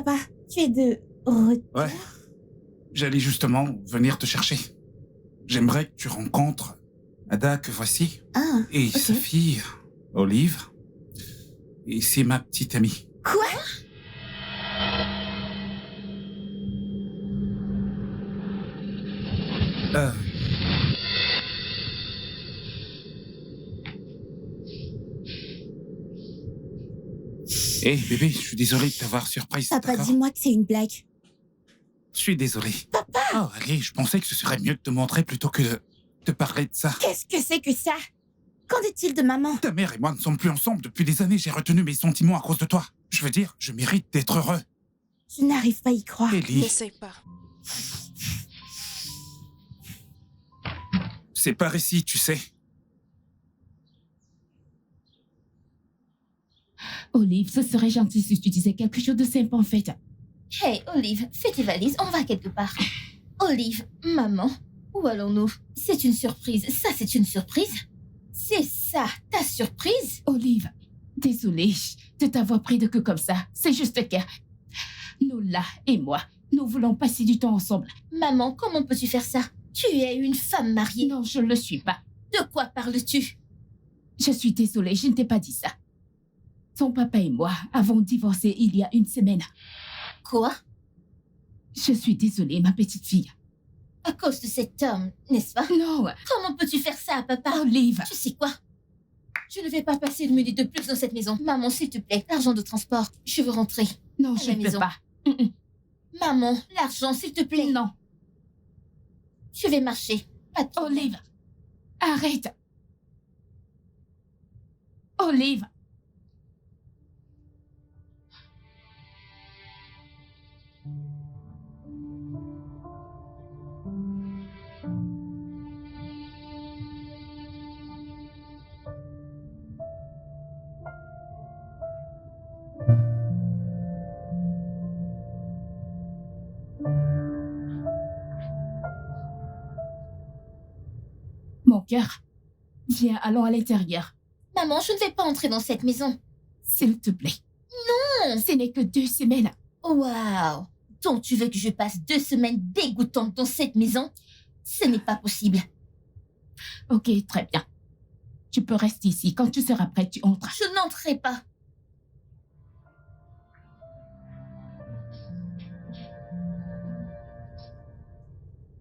Papa, tu es de retour? Ouais. J'allais justement venir te chercher. J'aimerais que tu rencontres Ada que voici. Ah, Et ok. sa fille, Olive. Et c'est ma petite amie. Quoi? Hé, bébé, je suis désolé de t'avoir surprise, Papa, d'accord? dis-moi que c'est une blague. Je suis désolé. Papa! Oh, allez, je pensais que ce serait mieux de te montrer plutôt que de te parler de ça. Qu'est-ce que c'est que ça? Qu'en est-il de maman? Ta mère et moi ne sommes plus ensemble depuis des années. J'ai retenu mes sentiments à cause de toi. Je veux dire, je mérite d'être heureux. Je n'arrive pas à y croire. Ellie, N'essaie pas. c'est par ici, tu sais. Olive, ce serait gentil si tu disais quelque chose de simple en fait. Hey, Olive, fais tes valises, on va quelque part. Olive, maman, où allons-nous? C'est une surprise. Ça, c'est une surprise? C'est ça, ta surprise? Olive, désolée de t'avoir pris de queue comme ça. C'est juste que Nola et moi, nous voulons passer du temps ensemble. Maman, comment peux-tu faire ça? Tu es une femme mariée. Non, je ne le suis pas. De quoi parles-tu? Je suis désolée, je ne t'ai pas dit ça. Ton papa et moi avons divorcé il y a une semaine. Quoi? Je suis désolée, ma petite fille. À cause de cet homme, n'est-ce pas? Non, Comment peux-tu faire ça, papa? Olive. Tu sais quoi? Je ne vais pas passer une minute de plus dans cette maison. Maman, s'il te plaît, l'argent de transport. Je veux rentrer. Non, À je la ne peux maison. pas. Maman, l'argent, s'il te plaît. Non, Je vais marcher. Pas de problème. Olive. Arrête. Olive. Mon cœur. Viens, allons à l'intérieur. Maman, je ne vais pas entrer dans cette maison. S'il te plaît. Non. Ce n'est que 2 semaines. Waouh. Donc tu veux que je passe 2 semaines dégoûtantes dans cette maison? Ce n'est pas possible. Ok, très bien. Tu peux rester ici. Quand tu seras prête, tu entres. Je n'entrerai pas.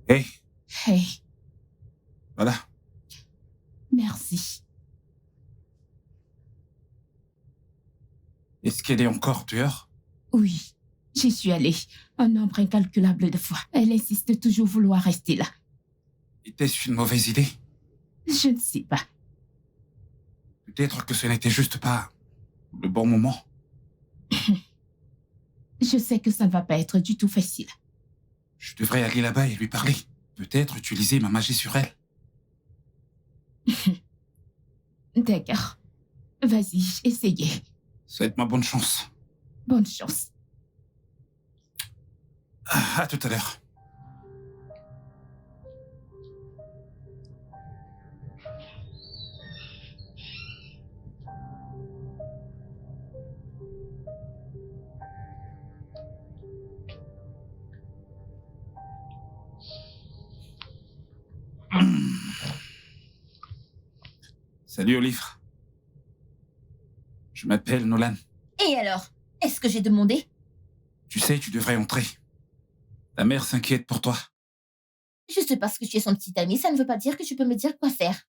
Hé, Hey, voilà. merci. Est-ce qu'elle est encore dehors? Oui, j'y suis allée. Un nombre incalculable de fois. Elle insiste toujours vouloir rester là. Était-ce une mauvaise idée? Je ne sais pas. Peut-être que ce n'était juste pas le bon moment. Je sais que ça ne va pas être du tout facile. Je devrais aller là-bas et lui parler. Peut-être utiliser ma magie sur elle. D'accord. Vas-y, essayez. Souhaite-moi bonne chance. Bonne chance. À tout à l'heure. Salut Olive. Je m'appelle Nolan. Et alors? Est-ce que j'ai demandé? Tu sais, tu devrais entrer. Ta mère s'inquiète pour toi. Juste parce que tu es son petit ami, ça ne veut pas dire que tu peux me dire quoi faire.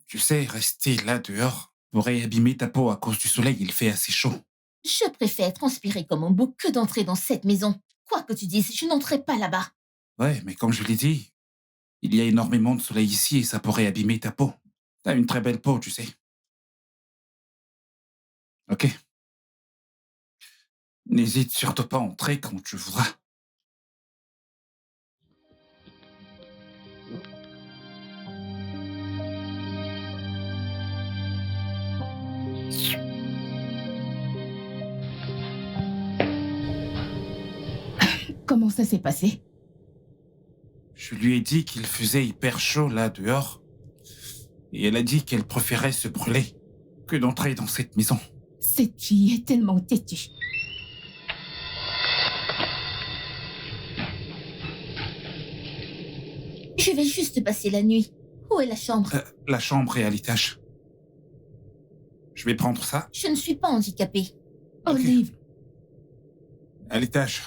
Tu sais, rester là dehors pourrait abîmer ta peau à cause du soleil, il fait assez chaud. Je préfère transpirer comme un bouc que d'entrer dans cette maison. Quoi que tu dises, je n'entrerai pas là-bas. Ouais, mais comme je l'ai dit, il y a énormément de soleil ici et ça pourrait abîmer ta peau. T'as une très belle peau, tu sais. Ok. N'hésite surtout pas à entrer quand tu voudras. Comment ça s'est passé? Je lui ai dit qu'il faisait hyper chaud là dehors. Et elle a dit qu'elle préférait se brûler que d'entrer dans cette maison. Cette fille est tellement têtue. Je vais juste passer la nuit. Où est la chambre? La chambre est à l'étage. Je vais prendre ça. Je ne suis pas handicapée. Ok. Olive, À l'étage.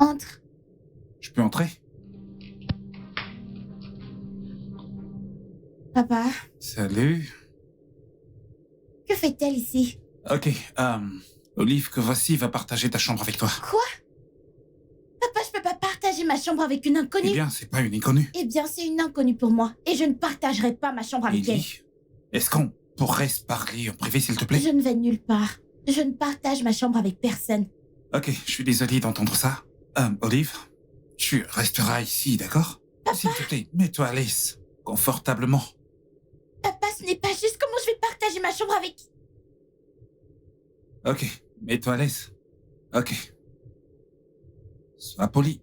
Entre. Je peux entrer? Papa, Salut. que fait-elle ici? Ok, Olive, que voici va partager ta chambre avec toi. Quoi? Papa, je peux pas partager ma chambre avec une inconnue. Eh bien, c'est pas une inconnue. Eh bien, c'est une inconnue pour moi. Et je ne partagerai pas ma chambre avec elle. Ellie, est-ce qu'on pourrait se parler en privé, s'il te plaît? Je ne vais nulle part. Je ne partage ma chambre avec personne. Ok, je suis désolé d'entendre ça. Olive, tu resteras ici, d'accord? S'il te plaît, mets-toi à l'aise, confortablement. Papa, ce n'est pas juste. Comment je vais partager ma chambre avec... Ok, mets-toi à l'aise. Ok. Sois poli.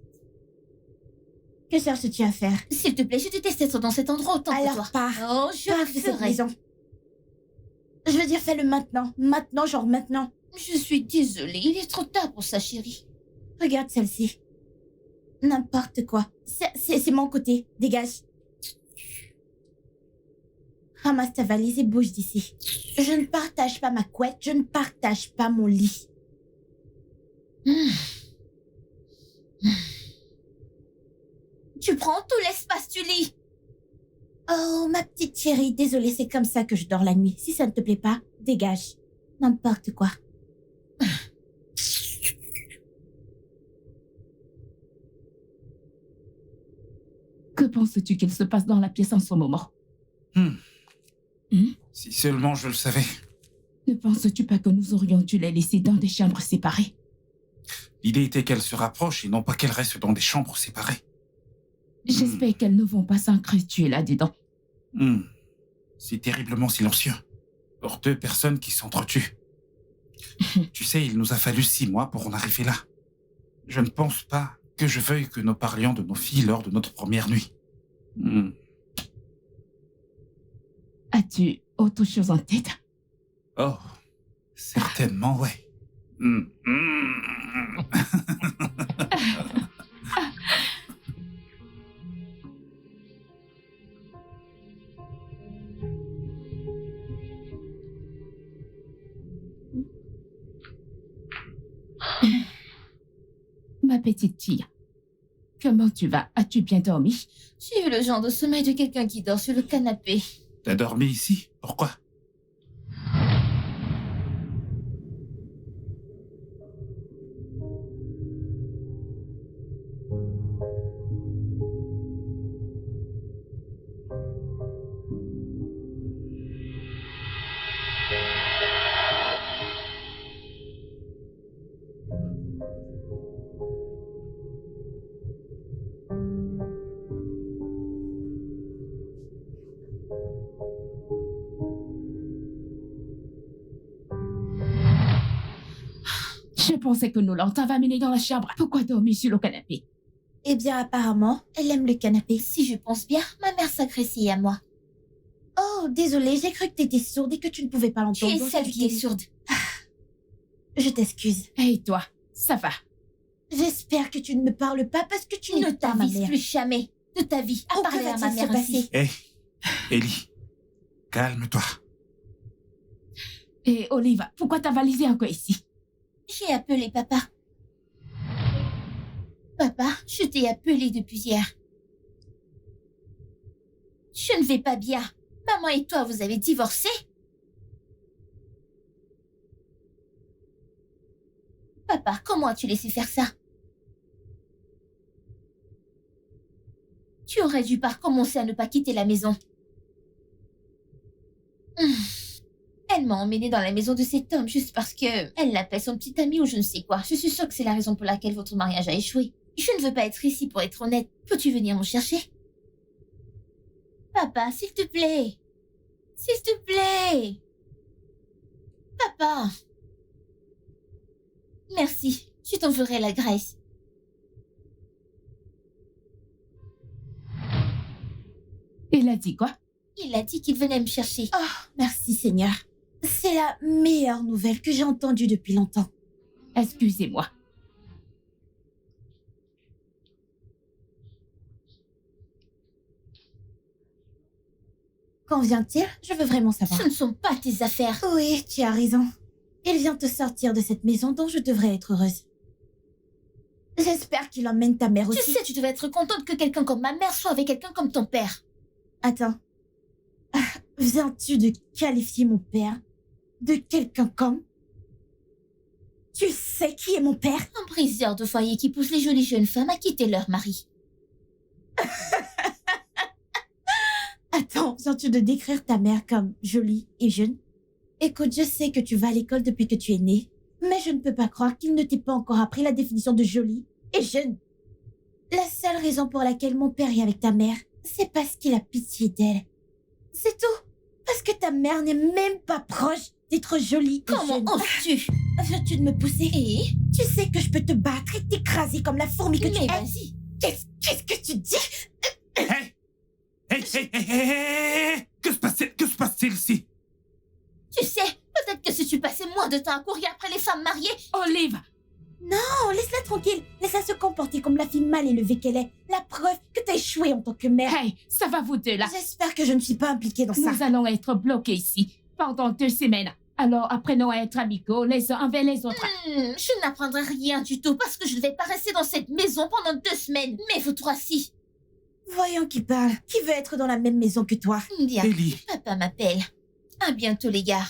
Que cherches-tu à faire? S'il te plaît, je déteste être dans cet endroit autant que toi. Alors pars. Oh, je Pars le de cette ferai. maison. Je veux dire, fais-le maintenant. Maintenant, genre maintenant. Je suis désolée, il est trop tard pour ça, chérie. Regarde celle-ci. N'importe quoi. C'est mon côté. Dégage. Ramasse ta valise et bouge d'ici. Je ne partage pas ma couette. Je ne partage pas mon lit. Tu prends tout l'espace du lit. Oh, ma petite chérie. Désolée, c'est comme ça que je dors la nuit. Si ça ne te plaît pas, dégage. N'importe quoi. que penses-tu qu'il se passe dans la pièce en ce moment? Si seulement je le savais. Ne penses-tu pas que nous aurions dû les laisser dans des chambres séparées? L'idée était qu'elles se rapprochent et non pas qu'elles restent dans des chambres séparées. J'espère qu'elles ne vont pas s'entretuer là-dedans. C'est terriblement silencieux. Pour deux personnes qui s'entretuent. Tu sais, il nous a fallu 6 mois pour en arriver là. Je ne pense pas que je veuille que nous parlions de nos filles lors de notre première nuit. As-tu autre chose en tête? Oh, certainement, ouais. Ma petite fille, comment tu vas? As-tu bien dormi? J'ai eu le genre de sommeil de quelqu'un qui dort sur le canapé. T'as dormi ici? Pourquoi? Je pensais que Nolan t'avait amené dans la chambre. Pourquoi dormir sur le canapé? Eh bien, apparemment, elle aime le canapé. Si je pense bien, ma mère s'agressait à moi. Oh, désolée, j'ai cru que t'étais sourde et que tu ne pouvais pas Tu l'entendre. es donc celle j'ai qui est dit- sourde. Je t'excuse. Et toi, ça va? J'espère que tu ne me parles pas parce que tu Ne n'es pas ma t'avise mère. plus jamais de ta vie à Oh, que parler à ma va-t-il se mère ainsi. passer? Hé, Ellie, calme-toi. Et Oliva, pourquoi ta valise est encore ici? J'ai appelé papa. Papa, je t'ai appelé depuis hier. Je ne vais pas bien. Maman et toi, vous avez divorcé? Papa, comment as-tu laissé faire ça? Tu aurais dû pas recommencer à ne pas quitter la maison. Elle m'a emmenée dans la maison de cet homme juste parce que elle l'appelle son petit ami ou je ne sais quoi. Je suis sûre que c'est la raison pour laquelle votre mariage a échoué. Je ne veux pas être ici pour être honnête. Peux-tu venir me chercher? Papa, s'il te plaît. S'il te plaît. Papa. Merci. Je t'en ferai la grâce. Il a dit quoi? Il a dit qu'il venait me chercher. Oh, merci Seigneur. C'est la meilleure nouvelle que j'ai entendue depuis longtemps. Excusez-moi. Quand vient-il? Je veux vraiment savoir. Ce ne sont pas tes affaires. Oui, tu as raison. Il vient te sortir de cette maison dont je devrais être heureuse. J'espère qu'il emmène ta mère aussi. Tu sais, tu devais être contente que quelqu'un comme ma mère soit avec quelqu'un comme ton père. Attends. Viens-tu de qualifier mon père de quelqu'un comme... Tu sais qui est mon père? Un briseur de foyer qui pousse les jolies jeunes femmes à quitter leur mari. Attends, viens-tu de décrire ta mère comme jolie et jeune? Écoute, je sais que tu vas à l'école depuis que tu es née, mais je ne peux pas croire qu'il ne t'ait pas encore appris la définition de jolie et jeune. La seule raison pour laquelle mon père est avec ta mère, c'est parce qu'il a pitié d'elle. C'est tout. Parce que ta mère n'est même pas proche d'être jolie et Comment jeune. oses-tu? Viens-tu de me pousser? Et? Tu sais que je peux te battre et t'écraser comme la fourmi que tu Mais es. vas-y. Qu'est-ce que tu dis? Hey! Hey! Que se passe-t-il ici? Tu sais, peut-être que si tu passais moins de temps à courir après les femmes mariées... Olive! Non, laisse-la tranquille. Laisse-la se comporter comme la fille mal élevée qu'elle est. La preuve que t'as échoué en tant que mère. Hey, ça va vous deux là. J'espère que je ne suis pas impliquée dans ça. Nous allons être bloqués ici pendant 2 semaines. Alors apprenons à être amicaux les uns envers les autres. Je n'apprendrai rien du tout parce que je ne vais pas rester dans cette maison pendant 2 semaines. Mais vous trois, si. Voyons qui parle. Qui veut être dans la même maison que toi? Bien. Ellie, Papa m'appelle. À bientôt, les gars.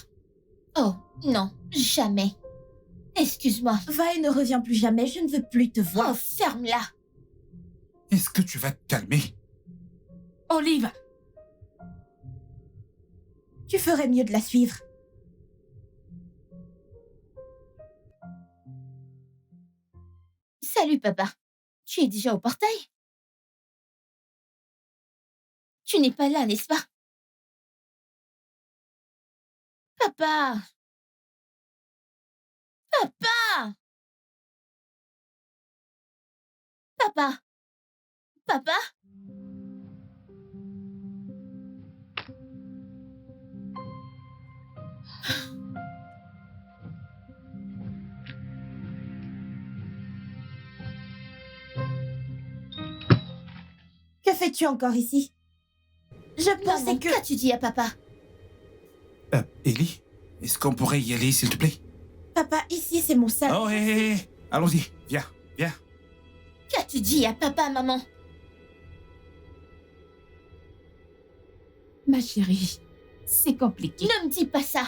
Oh, non, jamais. Excuse-moi. Va et ne reviens plus jamais. Je ne veux plus te voir. Oh, ferme-la. est-ce que tu vas te calmer? Olive! Tu ferais mieux de la suivre. Salut, papa. Tu es déjà au portail? Tu n'es pas là, n'est-ce pas? Papa! Papa! Papa! Papa? Que fais-tu encore ici? Je pensais Maman, que... qu'as-tu dit à papa? Ellie, est-ce qu'on pourrait y aller, s'il te plaît? Papa, ici c'est mon salon. Oh, hé! Allons-y, viens. Qu'as-tu dit à papa, maman? Ma chérie, c'est compliqué. Ne me dis pas ça.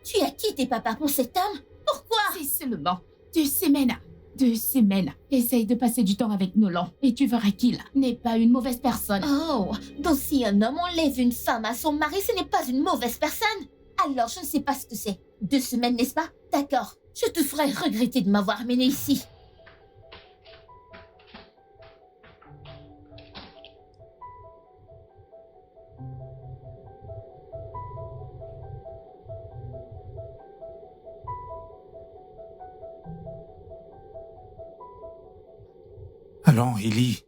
Tu as quitté papa pour cet homme? Pourquoi? C'est seulement 2 semaines. 2 semaines. Essaye de passer du temps avec Nolan et tu verras qu'il n'est pas une mauvaise personne. Oh, donc si un homme enlève une femme à son mari, ce n'est pas une mauvaise personne? Alors, je ne sais pas ce que c'est. 2 semaines, n'est-ce pas? D'accord. Je te ferai regretter de m'avoir amené ici. Allons, Ellie.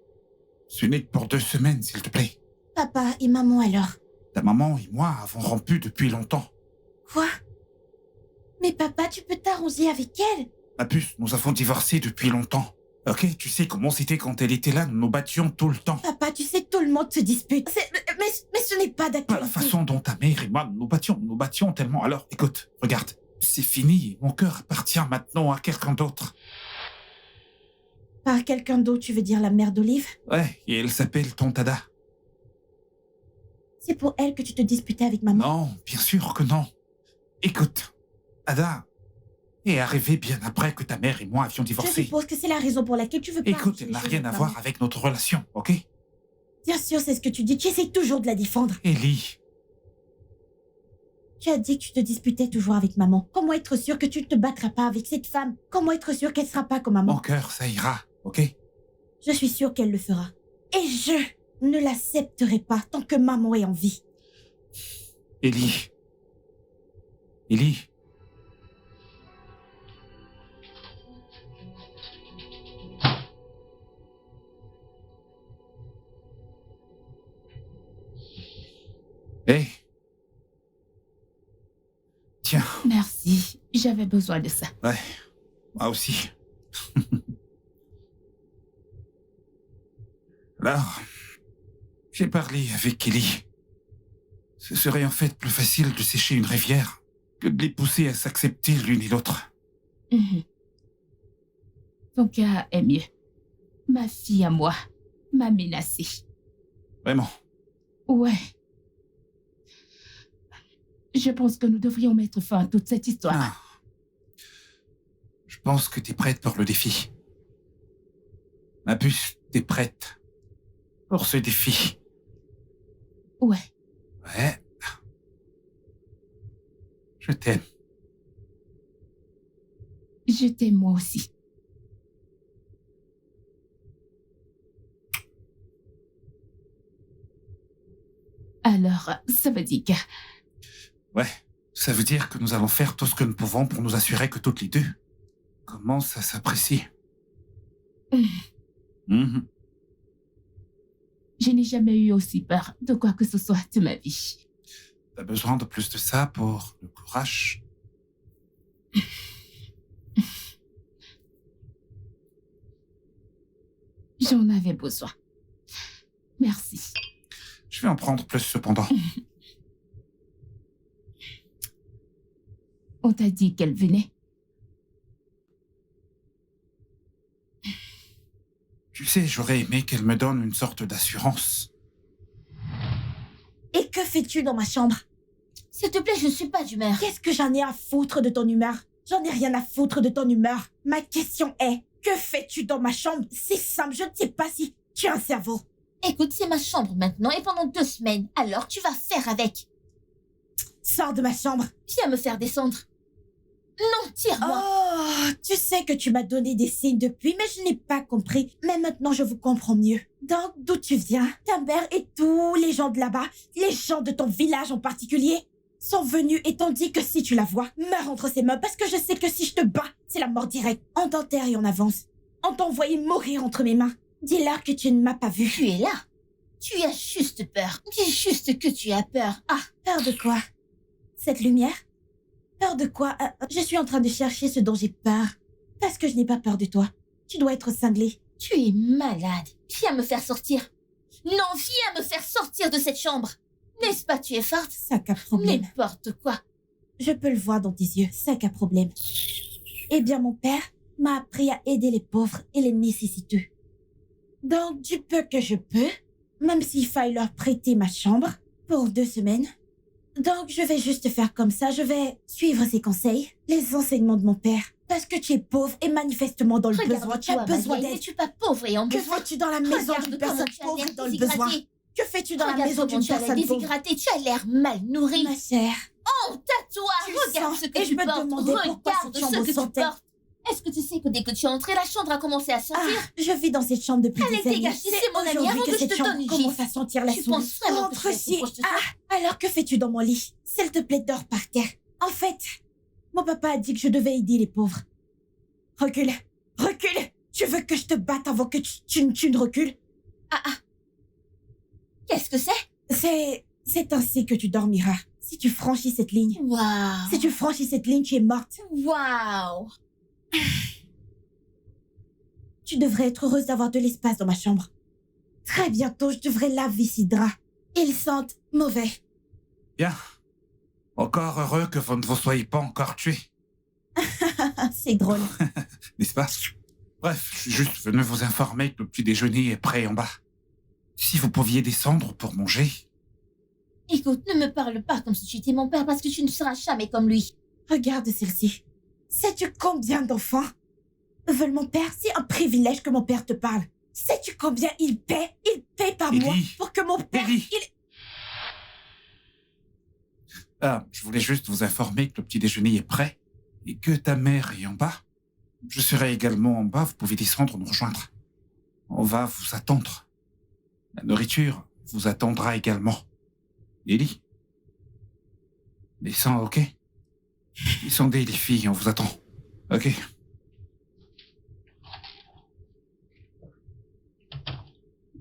Ce n'est que pour 2 semaines, s'il te plaît. Papa et maman alors? Ta maman et moi avons rompu depuis longtemps. Quoi? Mais papa, tu peux t'arranger avec elle? Ma puce, nous avons divorcé depuis longtemps. Ok, tu sais comment c'était quand elle était là, nous nous battions tout le temps. Papa, tu sais, tout le monde se dispute. Mais ce n'est pas Pas d'actualité. la façon dont ta mère et moi nous battions tellement. Alors, écoute, regarde, c'est fini, mon cœur appartient maintenant à quelqu'un d'autre. Par quelqu'un d'autre, tu veux dire la mère d'Olive? Ouais, et elle s'appelle Tontada. C'est pour elle que tu te disputais avec maman? Non, bien sûr que non. Écoute, Ada est arrivée bien après que ta mère et moi avions Je divorcé. suppose que c'est la raison pour laquelle tu veux pas... Écoute, arranger elle les n'a choses rien à avec voir maman. avec notre relation, ok? Bien sûr, c'est ce que tu dis. Tu essayes toujours de la défendre. Ellie, Tu as dit que tu te disputais toujours avec maman. Comment être sûr que tu ne te battras pas avec cette femme? Comment être sûr qu'elle ne sera pas comme maman? mon cœur, ça ira, ok? Je suis sûre qu'elle le fera. Et je ne l'accepterai pas tant que maman est en vie. Ellie. Ellie. Merci. J'avais besoin de ça. Ouais, moi aussi. Alors, j'ai parlé avec Kelly. Ce serait en fait plus facile de sécher une rivière que de les pousser à s'accepter l'une et l'autre. Mhm. Ton cas est mieux. Ma fille à moi m'a menacée. Vraiment. Ouais. Je pense que nous devrions mettre fin à toute cette histoire. Ah. Je pense que t'es prête pour le défi. Ma puce, t'es prête pour ce défi. Ouais. Ouais. Je t'aime. Je t'aime moi aussi. Alors, ça veut dire que... Ouais. Ça veut dire que nous allons faire tout ce que nous pouvons pour nous assurer que toutes les deux commencent à s'apprécier. Mhm. Je n'ai jamais eu aussi peur de quoi que ce soit de ma vie. T'as besoin de plus de ça pour le courage. J'en avais besoin. Merci. Je vais en prendre plus cependant. On t'a dit qu'elle venait. Tu sais, j'aurais aimé qu'elle me donne une sorte d'assurance. Et que fais-tu dans ma chambre? S'il te plaît, je ne suis pas d'humeur. Qu'est-ce que j'en ai à foutre de ton humeur? J'en ai rien à foutre de ton humeur. Ma question est, que fais-tu dans ma chambre? C'est simple, je ne sais pas si tu as un cerveau. Écoute, c'est ma chambre maintenant et pendant 2 semaines. Alors tu vas faire avec. Sors de ma chambre. Viens me faire descendre. Non, tire-moi. Oh, tu sais que tu m'as donné des signes depuis, mais je n'ai pas compris. Mais maintenant, je vous comprends mieux. Donc, d'où tu viens? Ta mère et tous les gens de là-bas, les gens de ton village en particulier, sont venus et t'ont dit que si tu la vois, meurs entre ses mains parce que je sais que si je te bats, c'est la mort directe. On t'enterre et on avance. On t'a envoyé mourir entre mes mains. Dis-leur que tu ne m'as pas vu. Tu es là. Tu as juste peur. Dis juste que tu as peur. Ah, Peur de quoi? Cette lumière? Peur de quoi? Je suis en train de chercher ce dont j'ai peur. Parce que je n'ai pas peur de toi. Tu dois être cinglé. tu es malade. Viens me faire sortir. Non, viens me faire sortir de cette chambre. N'est-ce pas, tu es forte? Sac à problème. N'importe quoi. Je peux le voir dans tes yeux. Sac à problème. Eh bien, mon père m'a appris à aider les pauvres et les nécessiteux. Donc, du peu que je peux, même s'il faille leur prêter ma chambre pour 2 semaines. Donc, je vais juste faire comme ça. Je vais suivre ses conseils, les enseignements de mon père. Parce que tu es pauvre et manifestement dans le besoin. Tu as Regarde-toi, besoin Madeleine, d'aide. n'es-tu pas pauvre et en Que besoin? fais-tu dans la maison d'une Regarde personne comment tu as pauvre l'air dans le besoin? déshydraté. Que fais-tu dans la Regarde maison comment d'une tu as l'air personne pauvre? déshydraté. Tu as l'air mal nourri. Ma chère, Honte à toi. Tu Regarde sens, ce que et tu je me portes. demandais pourquoi Regarde cette ce chambre que tu sentait. portes. Est-ce que tu sais que dès que tu es entré, la chambre a commencé à sentir? je vis dans cette chambre depuis Allez, des années. dégage, c'est mon ami, aujourd'hui avant que je cette te chambre donne une commence gifle. à sentir la Tu souris. penses vraiment que je Entre vais être ci. proche de toi? Alors que fais-tu dans mon lit? S'il te plaît, dors par terre. En fait, mon papa a dit que je devais aider les pauvres. Recule, recule. Tu veux que je te batte avant que tu ne recules? Qu'est-ce que c'est? C'est ainsi que tu dormiras. Si tu franchis cette ligne. Waouh. Si tu franchis cette ligne, tu es morte. Waouh. Tu devrais être heureuse d'avoir de l'espace dans ma chambre. Très bientôt, je devrais laver ces draps. Ils sentent mauvais. Bien. Encore heureux que vous ne vous soyez pas encore tués, C'est drôle. n'est-ce pas? Bref, je suis juste venu vous informer que le petit déjeuner est prêt en bas. Si vous pouviez descendre pour manger. Écoute, ne me parle pas comme si tu étais mon père parce que tu ne seras jamais comme lui. Regarde celle-ci. Sais-tu combien d'enfants veulent mon père? C'est un privilège que mon père te parle. Sais-tu combien il paie? Il paie par mois Ellie. pour que mon père... Ellie. Je voulais juste vous informer que le petit déjeuner est prêt et que ta mère est en bas. Je serai également en bas, vous pouvez descendre nous rejoindre. On va vous attendre. La nourriture vous attendra également. Ellie? Descends, ok? Descendez les filles, on vous attend. Ok?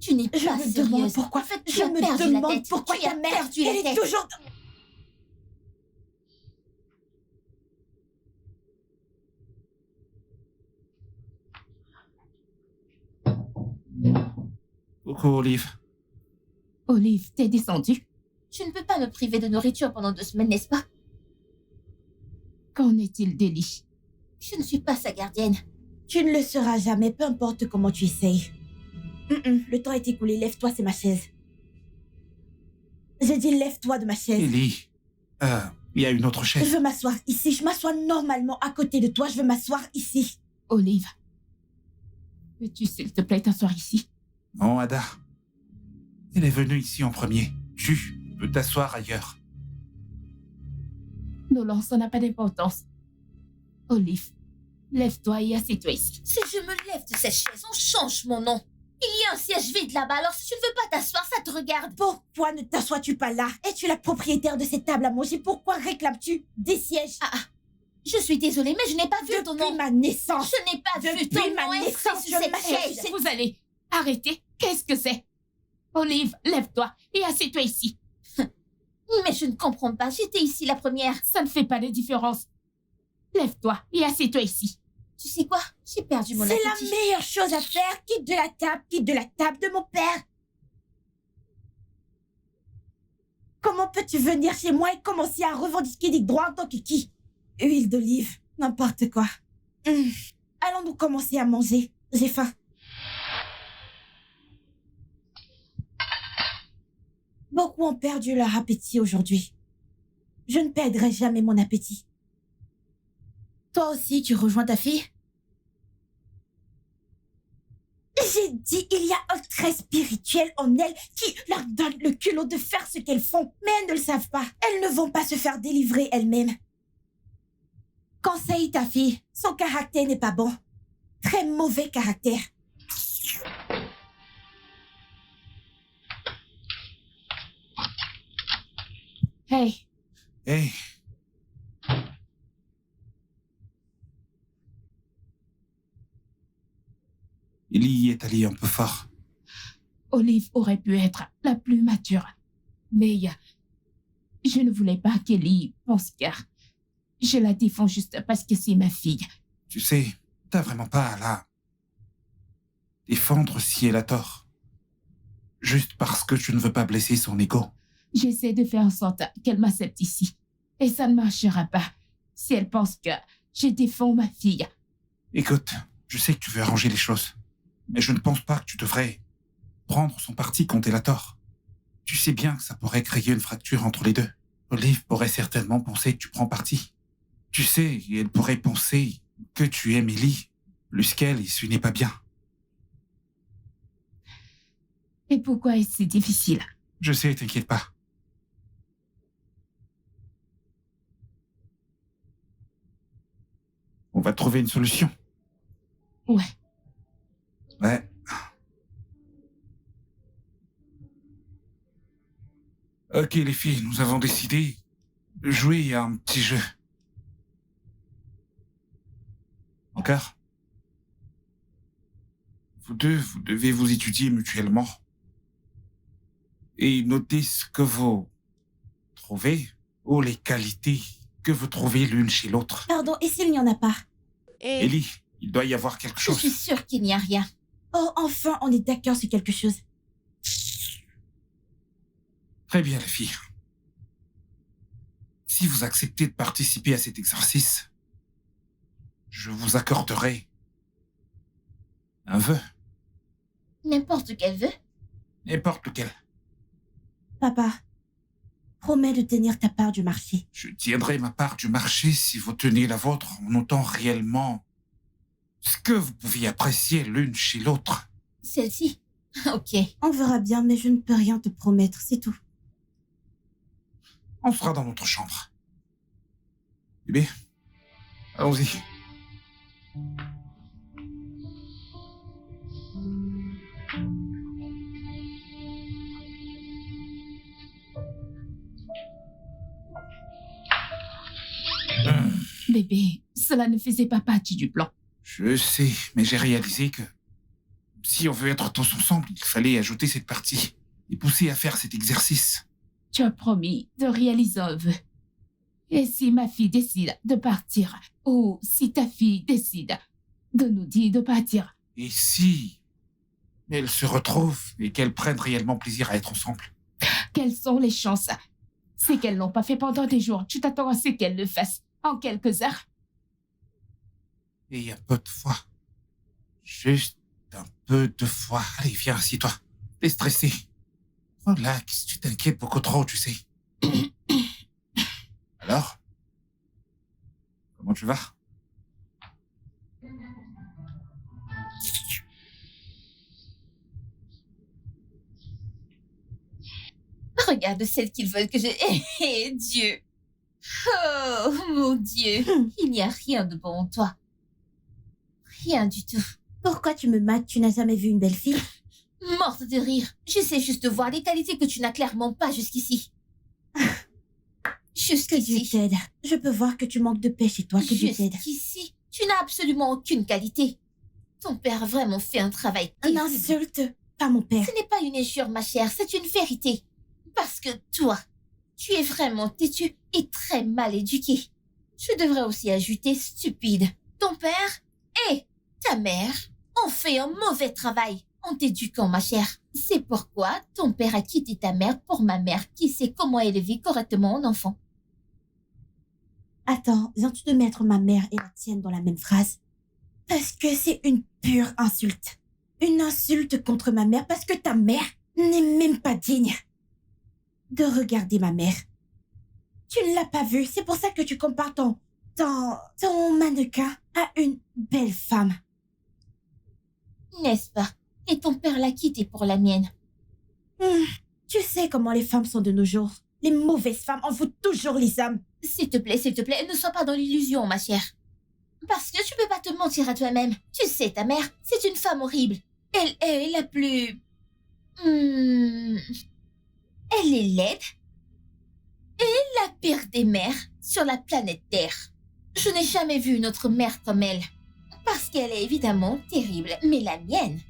Tu n'es Je pas me sérieuse. demande pourquoi... En fait, tu Je as me perdu la demande tête. pourquoi Tu ta as mère, perdu la elle est tête. toujours... Coucou, Olive. Olive, t'es descendue? Je ne peux pas me priver de nourriture pendant 2 semaines, n'est-ce pas? Qu'en est-il d'Ellie? Je ne suis pas sa gardienne. Tu ne le seras jamais, peu importe comment tu essayes. Le temps est écoulé, lève-toi, c'est ma chaise. J'ai dit lève-toi de ma chaise. Ellie, il y a une autre Je chaise. veux m'asseoir ici, je m'assois normalement à côté de toi, je veux m'asseoir ici. Olive, peux-tu s'il te plaît t'asseoir ici? Non, Ada. Elle est venue ici en premier. Tu peux t'asseoir ailleurs. Nolan, ça n'a pas d'importance. Olive, lève-toi et assieds-toi ici. Si je me lève de cette chaise, on change mon nom. Il y a un siège vide là-bas, alors si tu ne veux pas t'asseoir, ça te regarde. Pourquoi ne t'assois-tu pas là? Es-tu la propriétaire de cette table à manger? Pourquoi réclames-tu des sièges? Je suis désolée, mais je n'ai pas vu ton Depuis nom. ma naissance. Je n'ai pas vu Depuis ton ma nom inscrit naissance, sur je cette m'appelle- chaise. Vous allez arrêter. Qu'est-ce que c'est? Olive, lève-toi et assieds-toi ici. Mais je ne comprends pas, j'étais ici la première. Ça ne fait pas de différence. Lève-toi et assieds-toi ici. Tu sais quoi? J'ai perdu mon C'est appétit. la meilleure chose à faire. Quitte de la table de mon père. Comment peux-tu venir chez moi et commencer à revendiquer des droits en tant que qui? Huile d'olive, n'importe quoi. Allons-nous commencer à manger. J'ai faim. Beaucoup ont perdu leur appétit aujourd'hui. Je ne perdrai jamais mon appétit. Toi aussi, tu rejoins ta fille? J'ai dit, il y a un trait spirituel en elles qui leur donne le culot de faire ce qu'elles font. Mais elles ne le savent pas. Elles ne vont pas se faire délivrer elles-mêmes. Conseille ta fille. Son caractère n'est pas bon. Très mauvais caractère. Hey, Hey. Ellie est allée un peu fort. Olive aurait pu être la plus mature. Mais je ne voulais pas qu'Ellie pense car je la défends juste parce que c'est ma fille. Tu sais, t'as vraiment pas à la défendre si elle a tort. Juste parce que tu ne veux pas blesser son ego. J'essaie de faire en sorte qu'elle m'accepte ici. Et ça ne marchera pas si elle pense que je défends ma fille. Écoute, je sais que tu veux arranger les choses, mais je ne pense pas que tu devrais prendre son parti quand elle a tort. Tu sais bien que ça pourrait créer une fracture entre les deux. Olive pourrait certainement penser que tu prends parti. Tu sais, elle pourrait penser que tu aimes Ellie plus qu'elle et ce n'est pas bien. Et pourquoi est-ce si difficile? Je sais, t'inquiète pas. On va trouver une solution. Ouais. Ouais. Ok les filles, nous avons décidé de jouer à un petit jeu. Encore? Vous deux, vous devez vous étudier mutuellement. Et noter ce que vous trouvez ou les qualités que vous trouvez l'une chez l'autre. Pardon, et s'il n'y en a pas? Ellie, il doit y avoir quelque Je chose. suis sûre qu'il n'y a rien. Oh, enfin, on est d'accord sur quelque chose. Très bien, les filles. Si vous acceptez de participer à cet exercice, je vous accorderai un vœu, N'importe quel vœu. n'importe lequel. Papa, promets de tenir ta part du marché. Je tiendrai ma part du marché si vous tenez la vôtre en notant réellement ce que vous pouviez apprécier l'une chez l'autre. Celle-ci. Ok. On verra bien, mais je ne peux rien te promettre, c'est tout. On sera dans notre chambre. Bébé, allons-y. Bébé, cela ne faisait pas partie du plan. Je sais, mais j'ai réalisé que si on veut être tous ensemble, il fallait ajouter cette partie et pousser à faire cet exercice. Tu as promis de réaliser un vœu. Et si ma fille décide de partir, ou si ta fille décide de nous dire de partir, Et si elles se retrouvent et qu'elles prennent réellement plaisir à être ensemble. Quelles sont les chances? C'est qu'elles l'ont pas fait pendant des jours. Tu t'attends à ce qu'elles le fassent en quelques heures? Et un peu de foi. Juste un peu de foi. Allez, viens, assieds-toi. T'es stressé. Relax, tu t'inquiètes beaucoup trop, tu sais. Alors? Comment tu vas? Regarde celle qu'ils veulent que je... Eh, Dieu. Oh, mon Dieu. Il n'y a rien de bon en toi. Rien du tout. Pourquoi tu me mates? Tu n'as jamais vu une belle fille? Morte de rire. J'essaie juste de voir les qualités que tu n'as clairement pas jusqu'ici. Que Dieu Jusqu'ici. t'aide. Je peux voir que tu manques de paix chez toi. Que Dieu t'aide. Jusqu'ici. Tu n'as absolument aucune qualité. Ton père a vraiment fait un travail Un terrible. insulte. Pas mon père. Ce n'est pas une injure, ma chère, c'est une vérité. Parce que toi, tu es vraiment têtu et très mal éduqué. Je devrais aussi ajouter stupide. Ton père et ta mère ont fait un mauvais travail en t'éduquant, ma chère. C'est pourquoi ton père a quitté ta mère pour ma mère qui sait comment élever correctement un enfant. Attends, viens-tu de mettre ma mère et la tienne dans la même phrase? Parce que c'est une pure insulte. Une insulte contre ma mère parce que ta mère n'est même pas digne de regarder ma mère. Tu ne l'as pas vue, c'est pour ça que tu compares ton mannequin à une belle femme. N'est-ce pas? Et ton père l'a quitté pour la mienne. Tu sais comment les femmes sont de nos jours. Les mauvaises femmes envoûtent toujours les hommes. S'il te plaît, ne sois pas dans l'illusion, ma chère. Parce que tu peux pas te mentir à toi-même. Tu sais, ta mère, c'est une femme horrible. Elle est la plus... Elle est laide. Et la pire des mères sur la planète Terre. Je n'ai jamais vu une autre mère comme elle. Parce qu'elle est évidemment terrible. Mais la mienne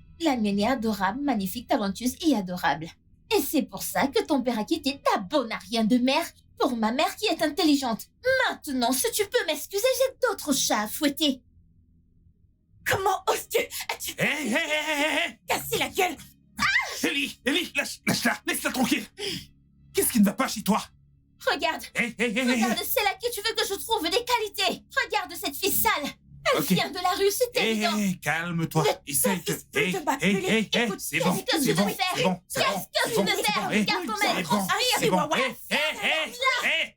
est adorable, magnifique, talentueuse et adorable. Et c'est pour ça que ton père a quitté ta bonne à rien de mère pour ma mère qui est intelligente. Maintenant, si tu peux m'excuser, j'ai d'autres chats à fouetter. Comment oses-tu? As-tu Hé, cassé la gueule? Ellie, lâche-la, laisse-la tranquille. Qu'est-ce qui ne va pas chez toi? Regarde, Hé. regarde, c'est là que tu veux que je trouve des qualités. Regarde cette fille sale. Elle Ok. vient de la rue, c'est évident. Calme-toi. Essaye de... fils peut te m'appeler. Écoute, c'est bon, qu'est-ce que c'est tu bon, veux faire? c'est bon, c'est bon. Qu'est-ce que tu veux faire? Regarde comment elle C'est bon, transpire. c'est bon. Chihuahua. Hé.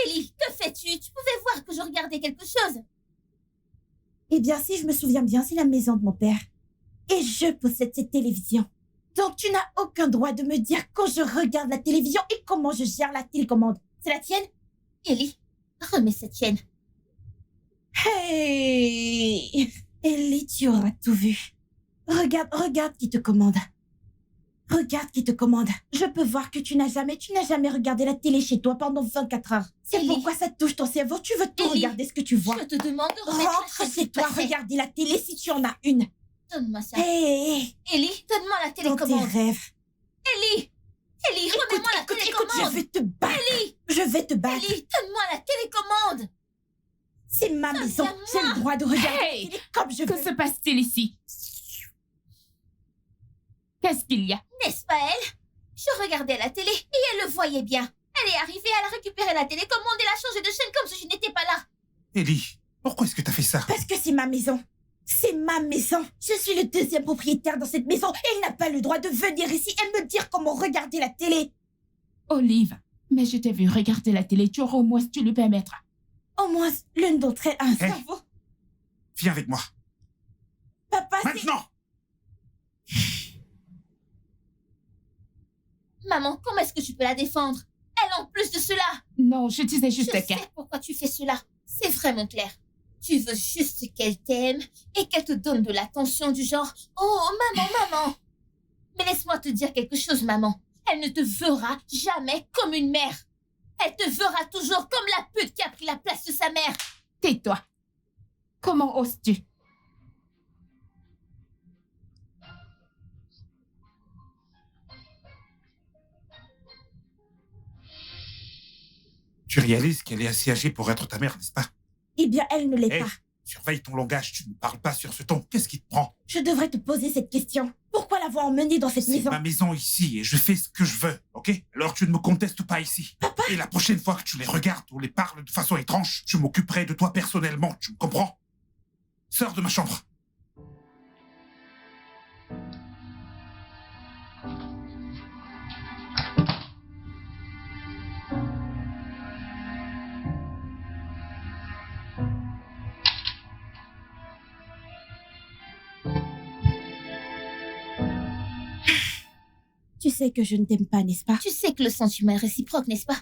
Ellie, que fais-tu? Tu pouvais voir que je regardais quelque chose. Eh bien, si je me souviens bien, c'est la maison de mon père. Et je possède cette télévision. Donc, tu n'as aucun droit de me dire quand je regarde la télévision et comment je gère la télécommande. C'est la tienne? Ellie, remets cette chaîne. Hey! Ellie, tu auras tout vu. Regarde qui te commande. Regarde qui te commande. Je peux voir que tu n'as jamais regardé la télé chez toi pendant 24 heures. C'est Ellie. pourquoi ça touche ton cerveau. Tu veux tout Ellie. regarder ce que tu vois. Je te demande de remettre la Rentre chaîne, chez s'il te toi, plaît. regarder la télé si tu en as une. Donne-moi ça. Hey! Ellie, donne-moi la Dans tes télécommande. rêves. Ellie, remets-moi la Écoute, télécommande. je vais te battre. Ellie, Je vais te battre. Ellie, donne-moi la télécommande. C'est ma maison. Viens, J'ai le droit de regarder Hey! la télé comme je Que veux. se passe-t-il ici? Qu'est-ce qu'il y a? N'est-ce pas elle? Je regardais la télé et elle le voyait bien. Elle est arrivée, elle a récupéré la télécommande et l'a changé de chaîne comme si je n'étais pas là. Ellie, pourquoi est-ce que t'as fait ça? Parce que c'est ma maison. C'est ma maison. Je suis le deuxième propriétaire dans cette maison et il n'a pas le droit de venir ici et me dire comment regarder la télé. Olive, mais je t'ai vu regarder la télé, tu auras au moins dû lui permettre Au moins, l'une d'entre elles a un Hey. cerveau. Viens avec moi. Papa, c'est... Maintenant! Maman, comment est-ce que tu peux la défendre? Elle en plus de cela. Non, je disais juste Je qu'elle... sais pourquoi tu fais cela. C'est vraiment clair. Tu veux juste qu'elle t'aime et qu'elle te donne de l'attention du genre « Oh, maman, maman !» Mais laisse-moi te dire quelque chose, maman. Elle ne te verra jamais comme une mère. Elle te verra toujours comme la pute qui a pris la place de sa mère. Tais-toi. Comment oses-tu? Tu réalises qu'elle est assez âgée pour être ta mère, n'est-ce pas? Eh bien, elle ne l'est Hey. pas. Surveille ton langage, tu ne parles pas sur ce ton. Qu'est-ce qui te prend? Je devrais te poser cette question. Pourquoi l'avoir emmenée dans cette C'est maison? ma maison ici et je fais ce que je veux, ok? Alors tu ne me contestes pas ici. Papa. Et la prochaine fois que tu les regardes ou les parles de façon étrange, je m'occuperai de toi personnellement, tu me comprends? Sors de ma chambre. Tu sais que je ne t'aime pas, n'est-ce pas? Tu sais que le sentiment est réciproque, n'est-ce pas?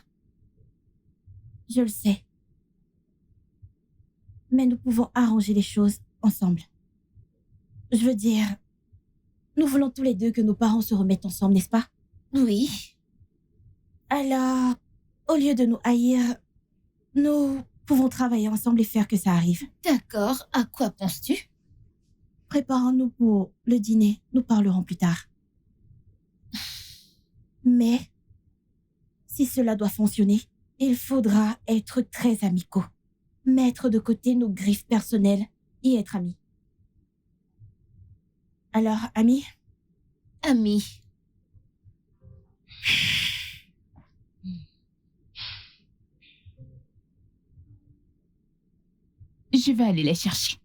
Je le sais. Mais nous pouvons arranger les choses ensemble. Je veux dire, nous voulons tous les deux que nos parents se remettent ensemble, n'est-ce pas? Oui. Alors, au lieu de nous haïr, nous pouvons travailler ensemble et faire que ça arrive. D'accord. À quoi penses-tu? Préparons-nous pour le dîner. Nous parlerons plus tard. Mais, si cela doit fonctionner, il faudra être très amicaux. Mettre de côté nos griffes personnelles et être amis. Alors, amis, Ami. Je vais aller les chercher.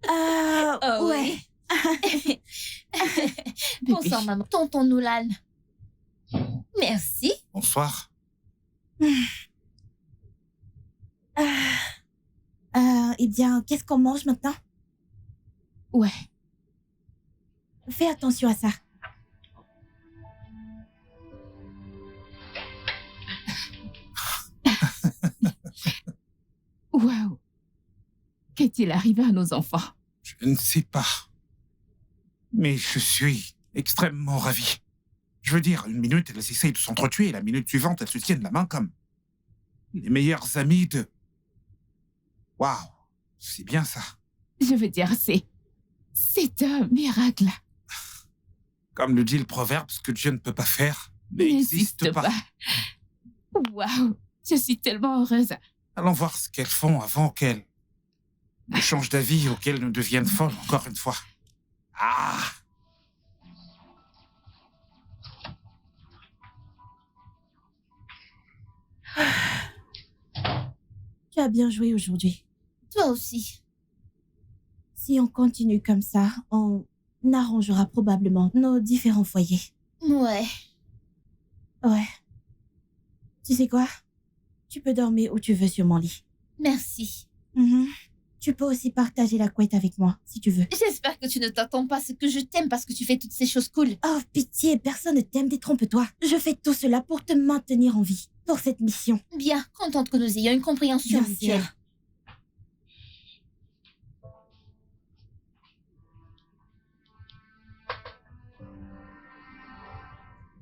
Oh, ouais. oui. Bébé. Bonsoir, maman. Tonton Nolan. Merci. Bonsoir. Eh bien, qu'est-ce qu'on mange maintenant? Ouais. Fais attention à ça. Waouh. Qu'est-il arrivé à nos enfants? Je ne sais pas. Mais je suis extrêmement ravi. Je veux dire, une minute, elles essayent de s'entretuer, et la minute suivante, elles se tiennent la main comme les meilleures amies de... Waouh, c'est bien ça. Je veux dire, c'est un miracle. Comme le dit le proverbe, ce que Dieu ne peut pas faire n'existe pas. Waouh. Je suis tellement heureuse. Allons voir ce qu'elles font avant qu'elles ne changent d'avis ou qu'elles ne deviennent folles encore une fois. Ah! Tu as bien joué aujourd'hui. Toi aussi. Si on continue comme ça, on arrangera probablement nos différents foyers. Ouais. Ouais. Tu sais quoi? Tu peux dormir où tu veux sur mon lit. Merci. Mhm. Tu peux aussi partager la couette avec moi, si tu veux. J'espère que tu ne t'attends pas à ce que je t'aime parce que tu fais toutes ces choses cool. Oh, pitié, personne ne t'aime, détrompe-toi. Je fais tout cela pour te maintenir en vie, pour cette mission. Bien, contente que nous ayons une compréhension Bien mutuelle. sûr.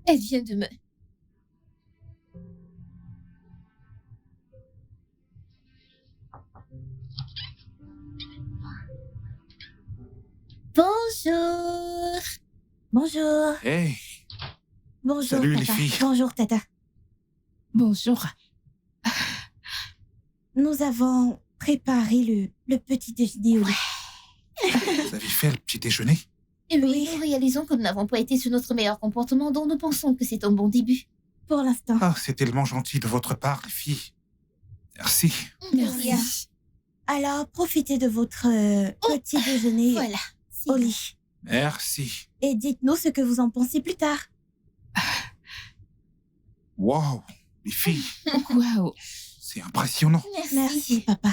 Elle vient de me... Bonjour. Bonjour. Hey, Bonjour, Salut, les Tata. filles. Bonjour, Tata. Bonjour. Nous avons préparé le petit déjeuner au lit. vous avez fait le petit déjeuner? Et oui, Oui. nous réalisons que nous n'avons pas été sur notre meilleur comportement, dont nous pensons que c'est un bon début. Pour l'instant. Ah, c'est tellement gentil de votre part, les filles. Merci. Bien. Alors, profitez de votre petit déjeuner Voilà. au lit. Merci. Et dites-nous ce que vous en pensez plus tard. Wow, Les filles, Waouh. c'est impressionnant. Merci. Merci, papa.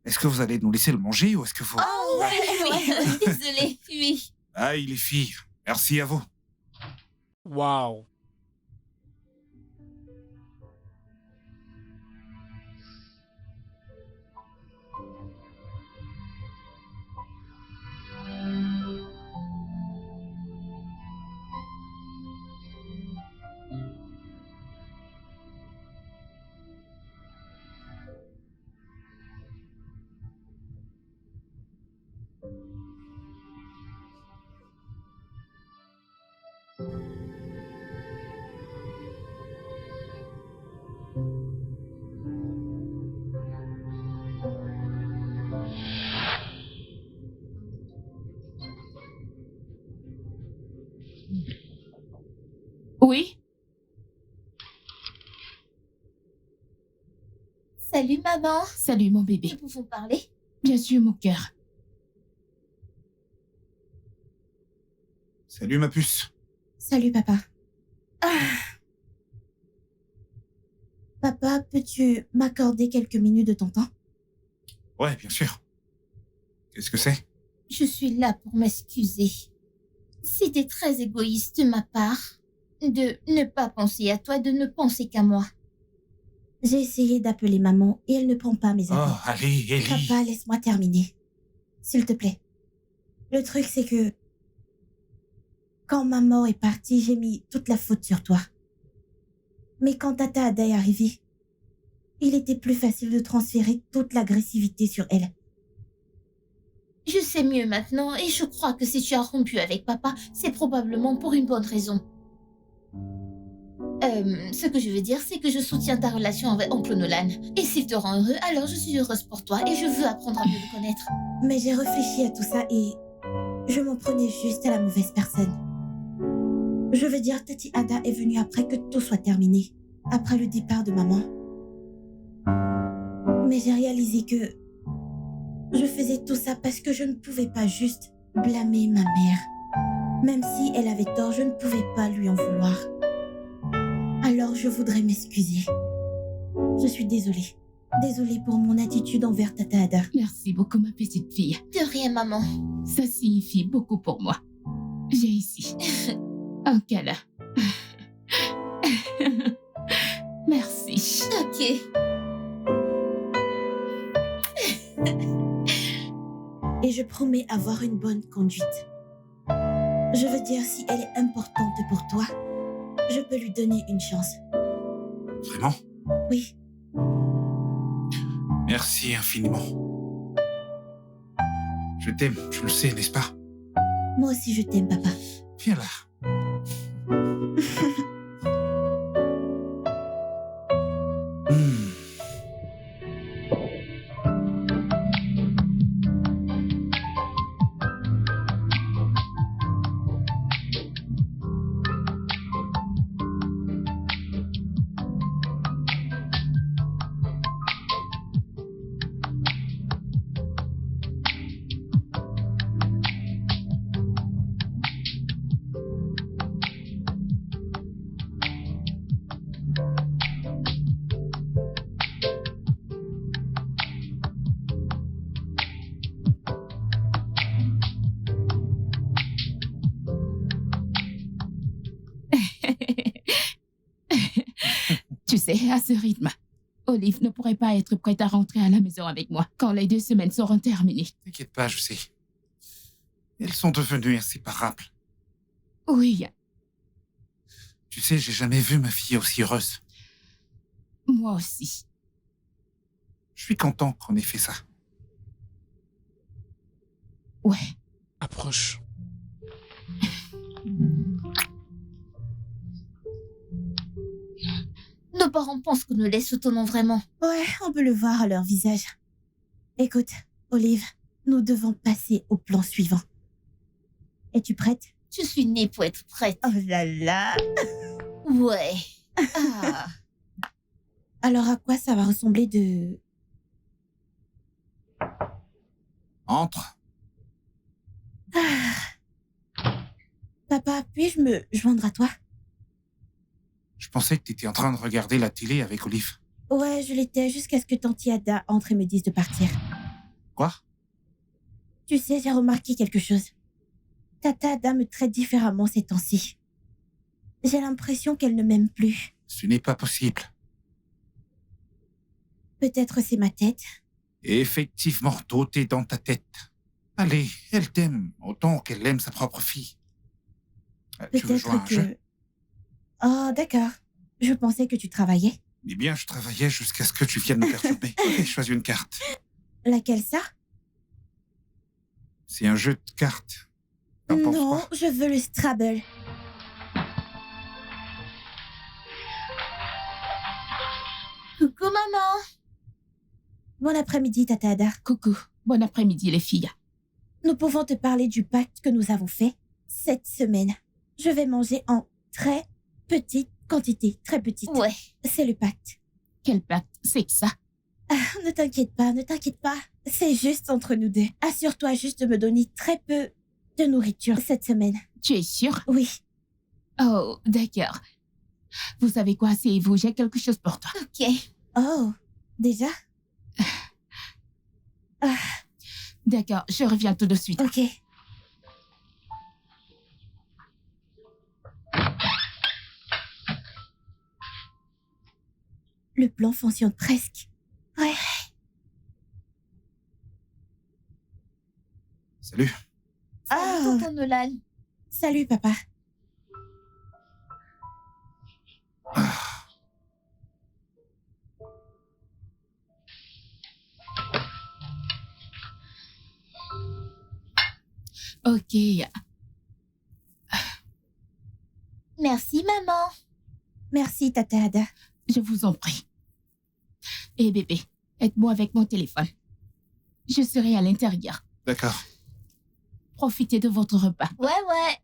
Est-ce que vous allez nous laisser le manger ou est-ce que vous... Oh, oui. Désolée, oui. Aïe, les filles, merci à vous. Waouh. Oui? Salut, maman. Salut, mon bébé. Nous pouvons parler? Bien sûr, mon cœur. Salut, ma puce. Salut, papa. Papa, peux-tu m'accorder quelques minutes de ton temps? Ouais, bien sûr. Qu'est-ce que c'est? Je suis là pour m'excuser. C'était très égoïste de ma part de ne pas penser à toi, de ne penser qu'à moi. J'ai essayé d'appeler maman et elle ne prend pas mes Oh, appels. allez, Ellie. Papa, laisse-moi terminer. S'il te plaît. Le truc, c'est que... Quand maman est partie, j'ai mis toute la faute sur toi. Mais quand Tata Ada est arrivée, il était plus facile de transférer toute l'agressivité sur elle. Je sais mieux maintenant et je crois que si tu as rompu avec papa, c'est probablement pour une bonne raison. Ce que je veux dire, c'est que je soutiens ta relation avec Oncle Nolan. Et s'il te rend heureux, alors je suis heureuse pour toi et je veux apprendre à mieux le connaître. Mais j'ai réfléchi à tout ça et je m'en prenais juste à la mauvaise personne. Je veux dire, Tati Ada est venue après que tout soit terminé, après le départ de maman. Mais j'ai réalisé que je faisais tout ça parce que je ne pouvais pas juste blâmer ma mère. Même si elle avait tort, je ne pouvais pas lui en vouloir. Alors je voudrais m'excuser. Je suis désolée. Désolée pour mon attitude envers Tata Ada. Merci beaucoup, ma petite fille. De rien, maman. Ça signifie beaucoup pour moi. J'ai ici un câlin. Merci. Ok. Et je promets avoir une bonne conduite. Je veux dire, si elle est importante pour toi, je peux lui donner une chance. Vraiment? Oui, Merci infiniment. Je t'aime, tu le sais, n'est-ce pas? moi aussi je t'aime, papa. Viens là. Hmm. Tu sais, à ce rythme, Olive ne pourrait pas être prête à rentrer à la maison avec moi quand les 2 semaines seront terminées. T'inquiète pas, je sais. Elles sont devenues inséparables. Oui, Tu sais, j'ai jamais vu ma fille aussi heureuse. moi aussi. Je suis content qu'on ait fait ça. Ouais. Approche. Nos parents pensent que nous les soutenons vraiment. Ouais, on peut le voir à leur visage. Écoute, Olive, nous devons passer au plan suivant. Es-tu prête? Je suis née pour être prête. Oh là là! Ouais. Ah. Alors à quoi ça va ressembler de... Entre. Papa, puis-je me joindre à toi? Je pensais que tu étais en train de regarder la télé avec Olive. Ouais, je l'étais jusqu'à ce que Tanti Ada entre et me dise de partir. Quoi? Tu sais, j'ai remarqué quelque chose. Tata Ada me traite différemment ces temps-ci. J'ai l'impression qu'elle ne m'aime plus. Ce n'est pas possible. Peut-être c'est ma tête. Et effectivement, tout est dans ta tête. Allez, elle t'aime autant qu'elle aime sa propre fille. Tu veux jouer à un Peut-être jeu? que... Oh, d'accord. Je pensais que tu travaillais. Eh bien, je travaillais jusqu'à ce que tu viennes me perturber. Ok, choisis une carte. Laquelle ça? C'est un jeu de cartes. T'en penses Non, quoi? je veux le Scrabble. Coucou, maman. Bon après-midi, Tata Ada. Coucou, bon après-midi les filles. Nous pouvons te parler du pacte que nous avons fait cette semaine. Je vais manger en très petite quantité, très petite. Ouais. C'est le pacte. Quel pacte c'est que ça? Ne t'inquiète pas, ne t'inquiète pas. C'est juste entre nous deux. Assure-toi juste de me donner très peu de nourriture cette semaine. Tu es sûre? Oui. Oh, d'accord. Vous savez quoi, c'est vous, j'ai quelque chose pour toi. Ok. Oh, déjà? D'accord, je reviens tout de suite. Ok. Le plan fonctionne presque. Ouais. Salut. Ah. Salut, tonton Nolan. Salut, papa. Ok, Merci, maman. Merci, Tata Ada. je vous en prie. Et bébé, aide-moi avec mon téléphone. Je serai à l'intérieur. D'accord. Profitez de votre repas. Ouais, ouais.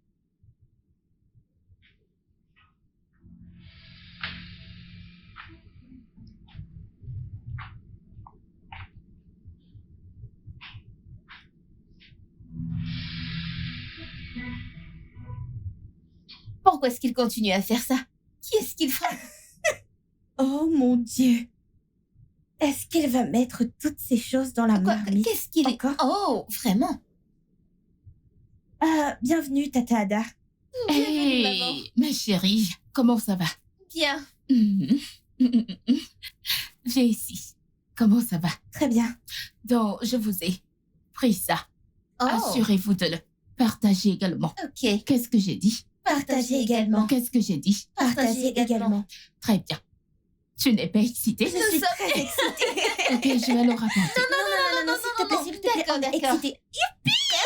Pourquoi est-ce qu'il continue à faire ça? Qui est-ce qu'il frappe? Oh mon Dieu. Est-ce qu'il va mettre toutes ces choses dans la Quoi? marmite? Qu'est-ce qu'il est? Encore? Oh, vraiment? Bienvenue, Tata Ada. Bienvenue, maman. Hey, ma chérie, comment ça va? Bien. Viens ici. Comment ça va? Très bien. Donc, je vous ai pris ça. Oh, Assurez-vous de le partager également. ok. Qu'est-ce que j'ai dit? Partagez également. Qu'est-ce que j'ai dit? Partagez également. Très bien. Tu n'es pas excitée? Je suis très excitée. Ok, je vais le raconter. Non, s'il te plaît, s'il te plaît. D'accord, on est d'accord. excitée.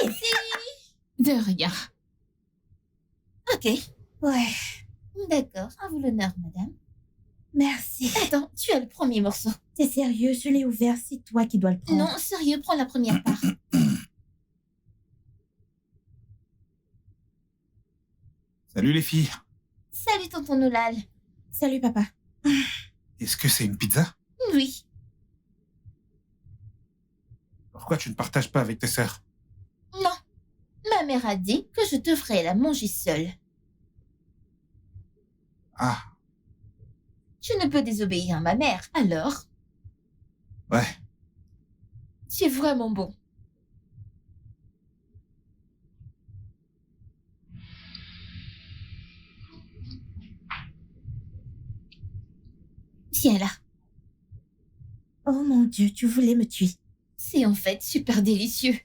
Merci. De rien. Ok. Ouais, D'accord. À vous l'honneur, madame. merci. Attends, tu as le premier morceau. T'es sérieux, je l'ai ouvert, c'est toi qui dois le prendre. Non, sérieux, prends la première part. Salut les filles. Salut, tonton Nolal. Salut, papa. Est-ce que c'est une pizza? Oui. Pourquoi tu ne partages pas avec tes sœurs? Non. Ma mère a dit que je devrais la manger seule. Ah, Je ne peux désobéir à ma mère, alors ouais. tu es vraiment bon. Viens là. Oh mon Dieu, tu voulais me tuer. C'est en fait super délicieux.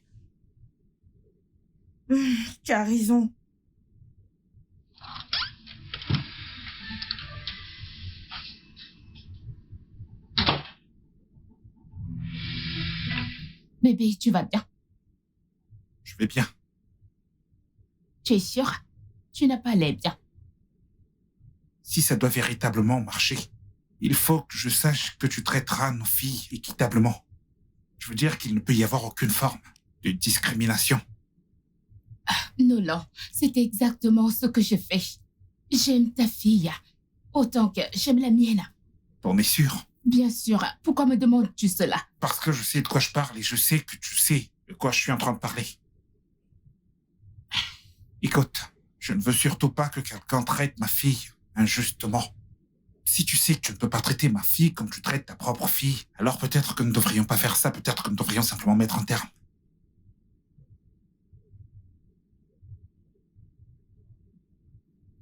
Tu as raison. Bébé, tu vas bien? Je vais bien. Tu es sûre? Tu n'as pas l'air bien. Si ça doit véritablement marcher, il faut que je sache que tu traiteras nos filles équitablement. Je veux dire qu'il ne peut y avoir aucune forme de discrimination. Nolan, c'est exactement ce que je fais. J'aime ta fille autant que j'aime la mienne. T'en es sûr? Bien sûr, pourquoi me demandes-tu cela? Parce que je sais de quoi je parle et je sais que tu sais de quoi je suis en train de parler. Écoute, je ne veux surtout pas que quelqu'un traite ma fille injustement. si tu sais que tu ne peux pas traiter ma fille comme tu traites ta propre fille, alors peut-être que nous ne devrions pas faire ça, peut-être que nous devrions simplement mettre un terme.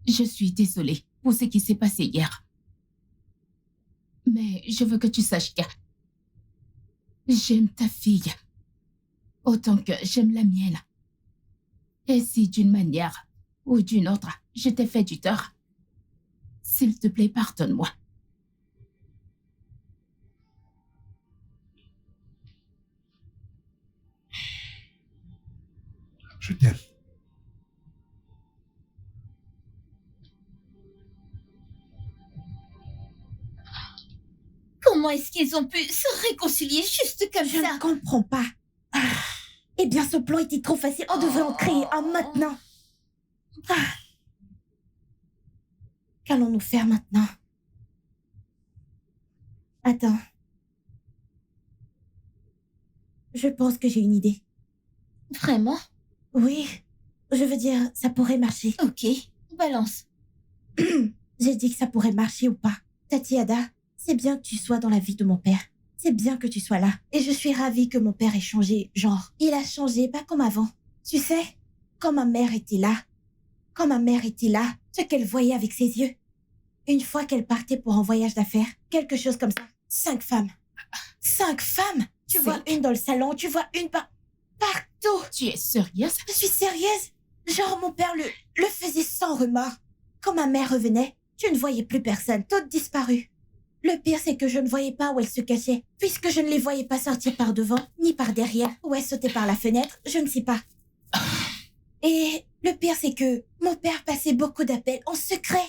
Je suis désolée pour ce qui s'est passé hier. Mais je veux que tu saches que j'aime ta fille autant que j'aime la mienne. Et si d'une manière ou d'une autre, je t'ai fait du tort, s'il te plaît, pardonne-moi. Je t'aime. Comment est-ce qu'ils ont pu se réconcilier juste comme Je ça? ne comprends pas. Eh bien, ce plan était trop facile. On devrait en créer un maintenant. Qu'allons-nous faire maintenant? Attends. Je pense que j'ai une idée. Vraiment? Oui, je veux dire, ça pourrait marcher. Ok, balance. J'ai dit que ça pourrait marcher ou pas. Tati Ada, c'est bien que tu sois dans la vie de mon père. C'est bien que tu sois là. Et je suis ravie que mon père ait changé. Genre, il a changé, pas comme avant. Tu sais, quand ma mère était là, ce qu'elle voyait avec ses yeux. Une fois qu'elle partait pour un voyage d'affaires, quelque chose comme ça. 5 femmes. 5 femmes! Tu vois une dans le salon, tu vois une partout. Tu es sérieuse? Je suis sérieuse. Genre, mon père le faisait sans remords. Quand ma mère revenait, tu ne voyais plus personne, toutes disparues. Le pire, c'est que je ne voyais pas où elles se cachaient, puisque je ne les voyais pas sortir par devant, ni par derrière, ou elles sautaient par la fenêtre, je ne sais pas. Et le pire, c'est que mon père passait beaucoup d'appels en secret.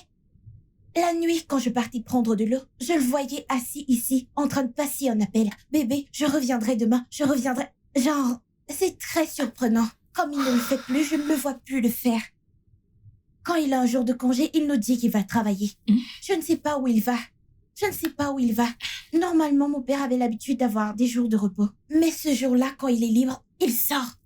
La nuit, quand je partais prendre de l'eau, je le voyais assis ici, en train de passer un appel. Bébé, je reviendrai demain, je reviendrai. Genre, c'est très surprenant. Comme il ne le fait plus, je ne le vois plus le faire. Quand il a un jour de congé, il nous dit qu'il va travailler. Je ne sais pas où il va. Normalement, mon père avait l'habitude d'avoir des jours de repos. Mais ce jour-là, quand il est libre, il sort.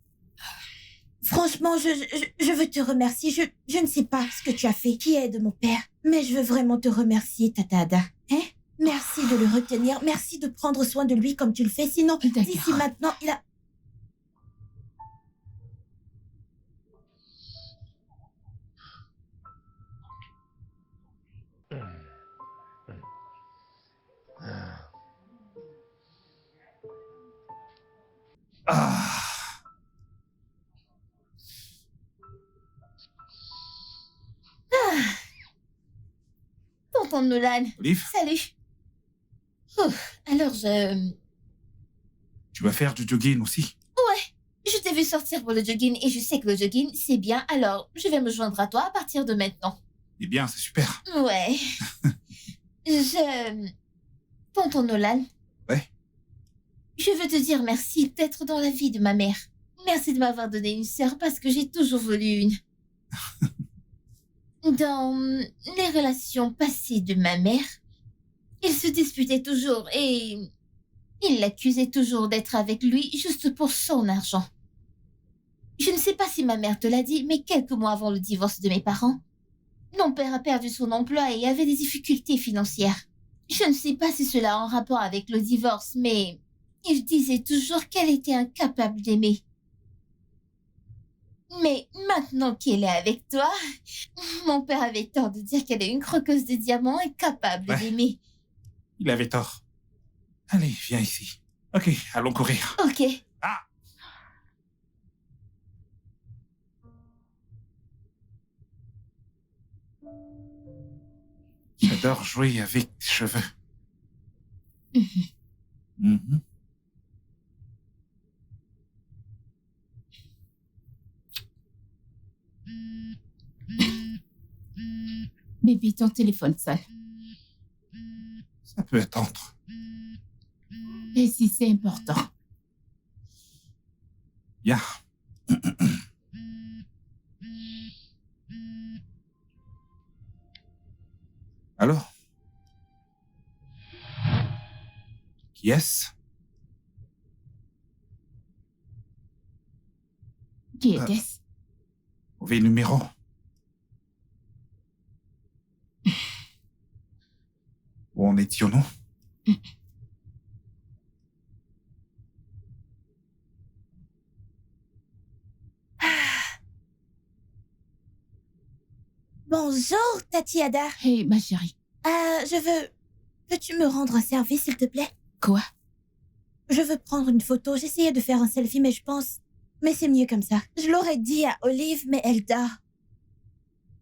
Franchement, je veux te remercier. Je ne sais pas ce que tu as fait qui aide mon père. Mais je veux vraiment te remercier, Tata Ada. Hein? Merci de le retenir. Merci de prendre soin de lui comme tu le fais. Sinon, d'ici maintenant, il a... Ah, Tonton Nolan. Olive, Salut. Alors, tu vas faire du jogging aussi? je t'ai vu sortir pour le jogging et je sais que le jogging, c'est bien. Alors, je vais me joindre à toi à partir de maintenant. Eh bien, c'est super. Ouais. Tonton Nolan. Ouais. Je veux te dire merci d'être dans la vie de ma mère. Merci de m'avoir donné une sœur parce que j'ai toujours voulu une. Dans les relations passées de ma mère, il se disputait toujours et il l'accusait toujours d'être avec lui juste pour son argent. Je ne sais pas si ma mère te l'a dit, mais quelques mois avant le divorce de mes parents, mon père a perdu son emploi et avait des difficultés financières. Je ne sais pas si cela a un rapport avec le divorce, mais il disait toujours qu'elle était incapable d'aimer. Mais maintenant qu'elle est avec toi, mon père avait tort de dire qu'elle est une croqueuse de diamants incapable d'aimer. Il avait tort. Allez, viens ici. Ok, allons courir. Ok. Ah! J'adore jouer avec tes cheveux. Mhm. Bébé, ton téléphone sonne. Ça peut attendre. Et si c'est important? Bien. Alors? Qui est-ce? Qui était-ce? Mauvais numéro. Où en étions-nous? Bonjour, Tatiada. Hé, ma chérie. Je veux... Peux-tu me rendre un service, s'il te plaît? Quoi? Je veux prendre une photo. J'essayais de faire un selfie, mais je pense... Mais c'est mieux comme ça. Je l'aurais dit à Olive, mais elle dort.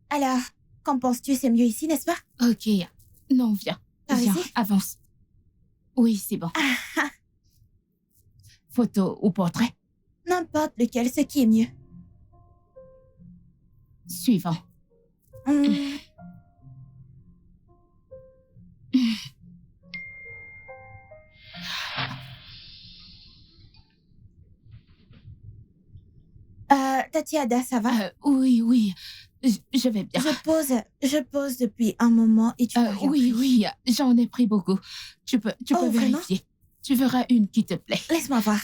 Alors, qu'en penses-tu? C'est mieux ici, n'est-ce pas? Ok. Non, viens. Par Viens, ici? avance. Oui, c'est bon. Photo ou portrait? N'importe lequel, ce qui est mieux. Suivant. Hmm. Tatiada, ça va? Oui. Je vais bien. Je pose depuis un moment et tu m'as rien Oui, pris. oui, j'en ai pris beaucoup. Tu peux Oh, vraiment? vérifier. Tu verras une qui te plaît. Laisse-moi voir.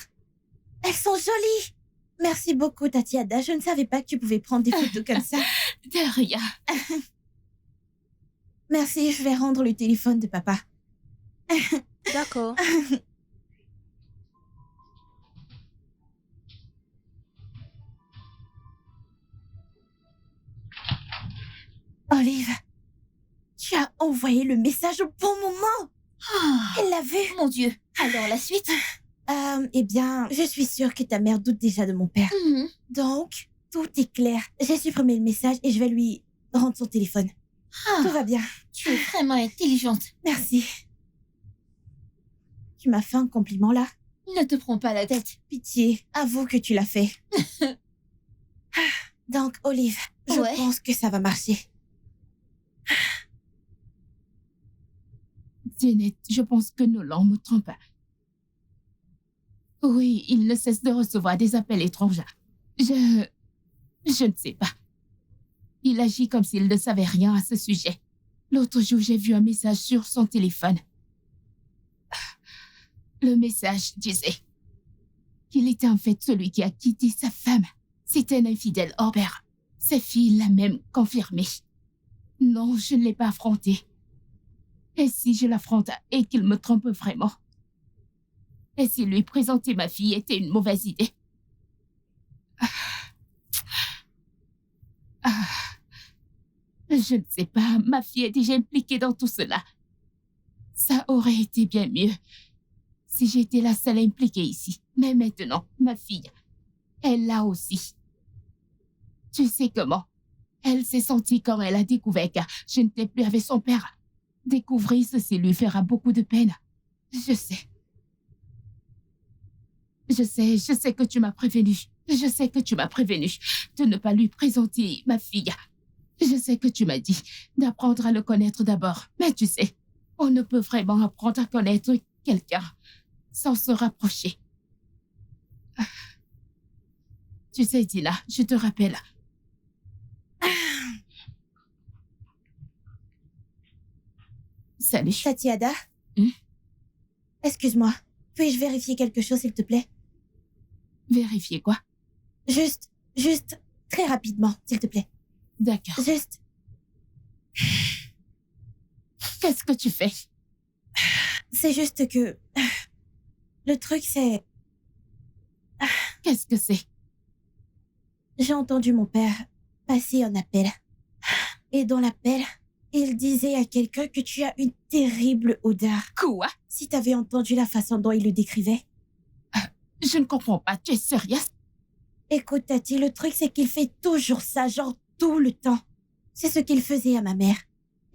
Elles sont jolies. Merci beaucoup, Tatiada. Je ne savais pas que tu pouvais prendre des photos comme ça. De rien. Merci, je vais rendre le téléphone de papa. D'accord. Olive, tu as envoyé le message au bon moment. Elle l'a vu. Mon Dieu. Alors, la suite? Eh bien, je suis sûre que ta mère doute déjà de mon père. Mhm. Donc, tout est clair. J'ai supprimé le message et je vais lui rendre son téléphone. Ah, Tout va bien. tu es vraiment intelligente. Merci. Tu m'as fait un compliment là? Ne te prends pas la tête. Pitié, avoue que tu l'as fait. Donc, Olive, je Ouais. pense que ça va marcher. Janet, je pense que Nolan me trompe. Oui, il ne cesse de recevoir des appels étranges. Je ne sais pas. Il agit comme s'il ne savait rien à ce sujet. L'autre jour, j'ai vu un message sur son téléphone. Le message disait qu'il était en fait celui qui a quitté sa femme. C'était un infidèle hors pair. Sa fille l'a même confirmé. Non, je ne l'ai pas affronté. Et si je l'affronte et qu'il me trompe vraiment? Et si lui présenter ma fille était une mauvaise idée? Je ne sais pas, ma fille est déjà impliquée dans tout cela. Ça aurait été bien mieux si j'étais la seule impliquée ici. Mais maintenant, ma fille, elle l'a aussi. Tu sais comment? Elle s'est sentie quand elle a découvert que je n'étais plus avec son père. Découvrir ceci lui fera beaucoup de peine. Je sais. Je sais que tu m'as prévenu. Je sais que tu m'as prévenu de ne pas lui présenter ma fille. Je sais que tu m'as dit d'apprendre à le connaître d'abord. Mais tu sais, on ne peut vraiment apprendre à connaître quelqu'un sans se rapprocher. Tu sais, Dina, je te rappelle. Salut. Tatiada? Excuse-moi. Puis-je vérifier quelque chose, s'il te plaît? Vérifier quoi? Juste, très rapidement, s'il te plaît. D'accord. Juste, Qu'est-ce que tu fais? c'est juste que... Le truc, c'est... Qu'est-ce que c'est? J'ai entendu mon père passer un appel. Et dans l'appel, il disait à quelqu'un que tu as une terrible odeur. Quoi? Si t'avais entendu la façon dont il le décrivait. Je ne comprends pas. Tu es sérieuse? Écoute, Tati, le truc, c'est qu'il fait toujours ça, genre tout le temps. C'est ce qu'il faisait à ma mère.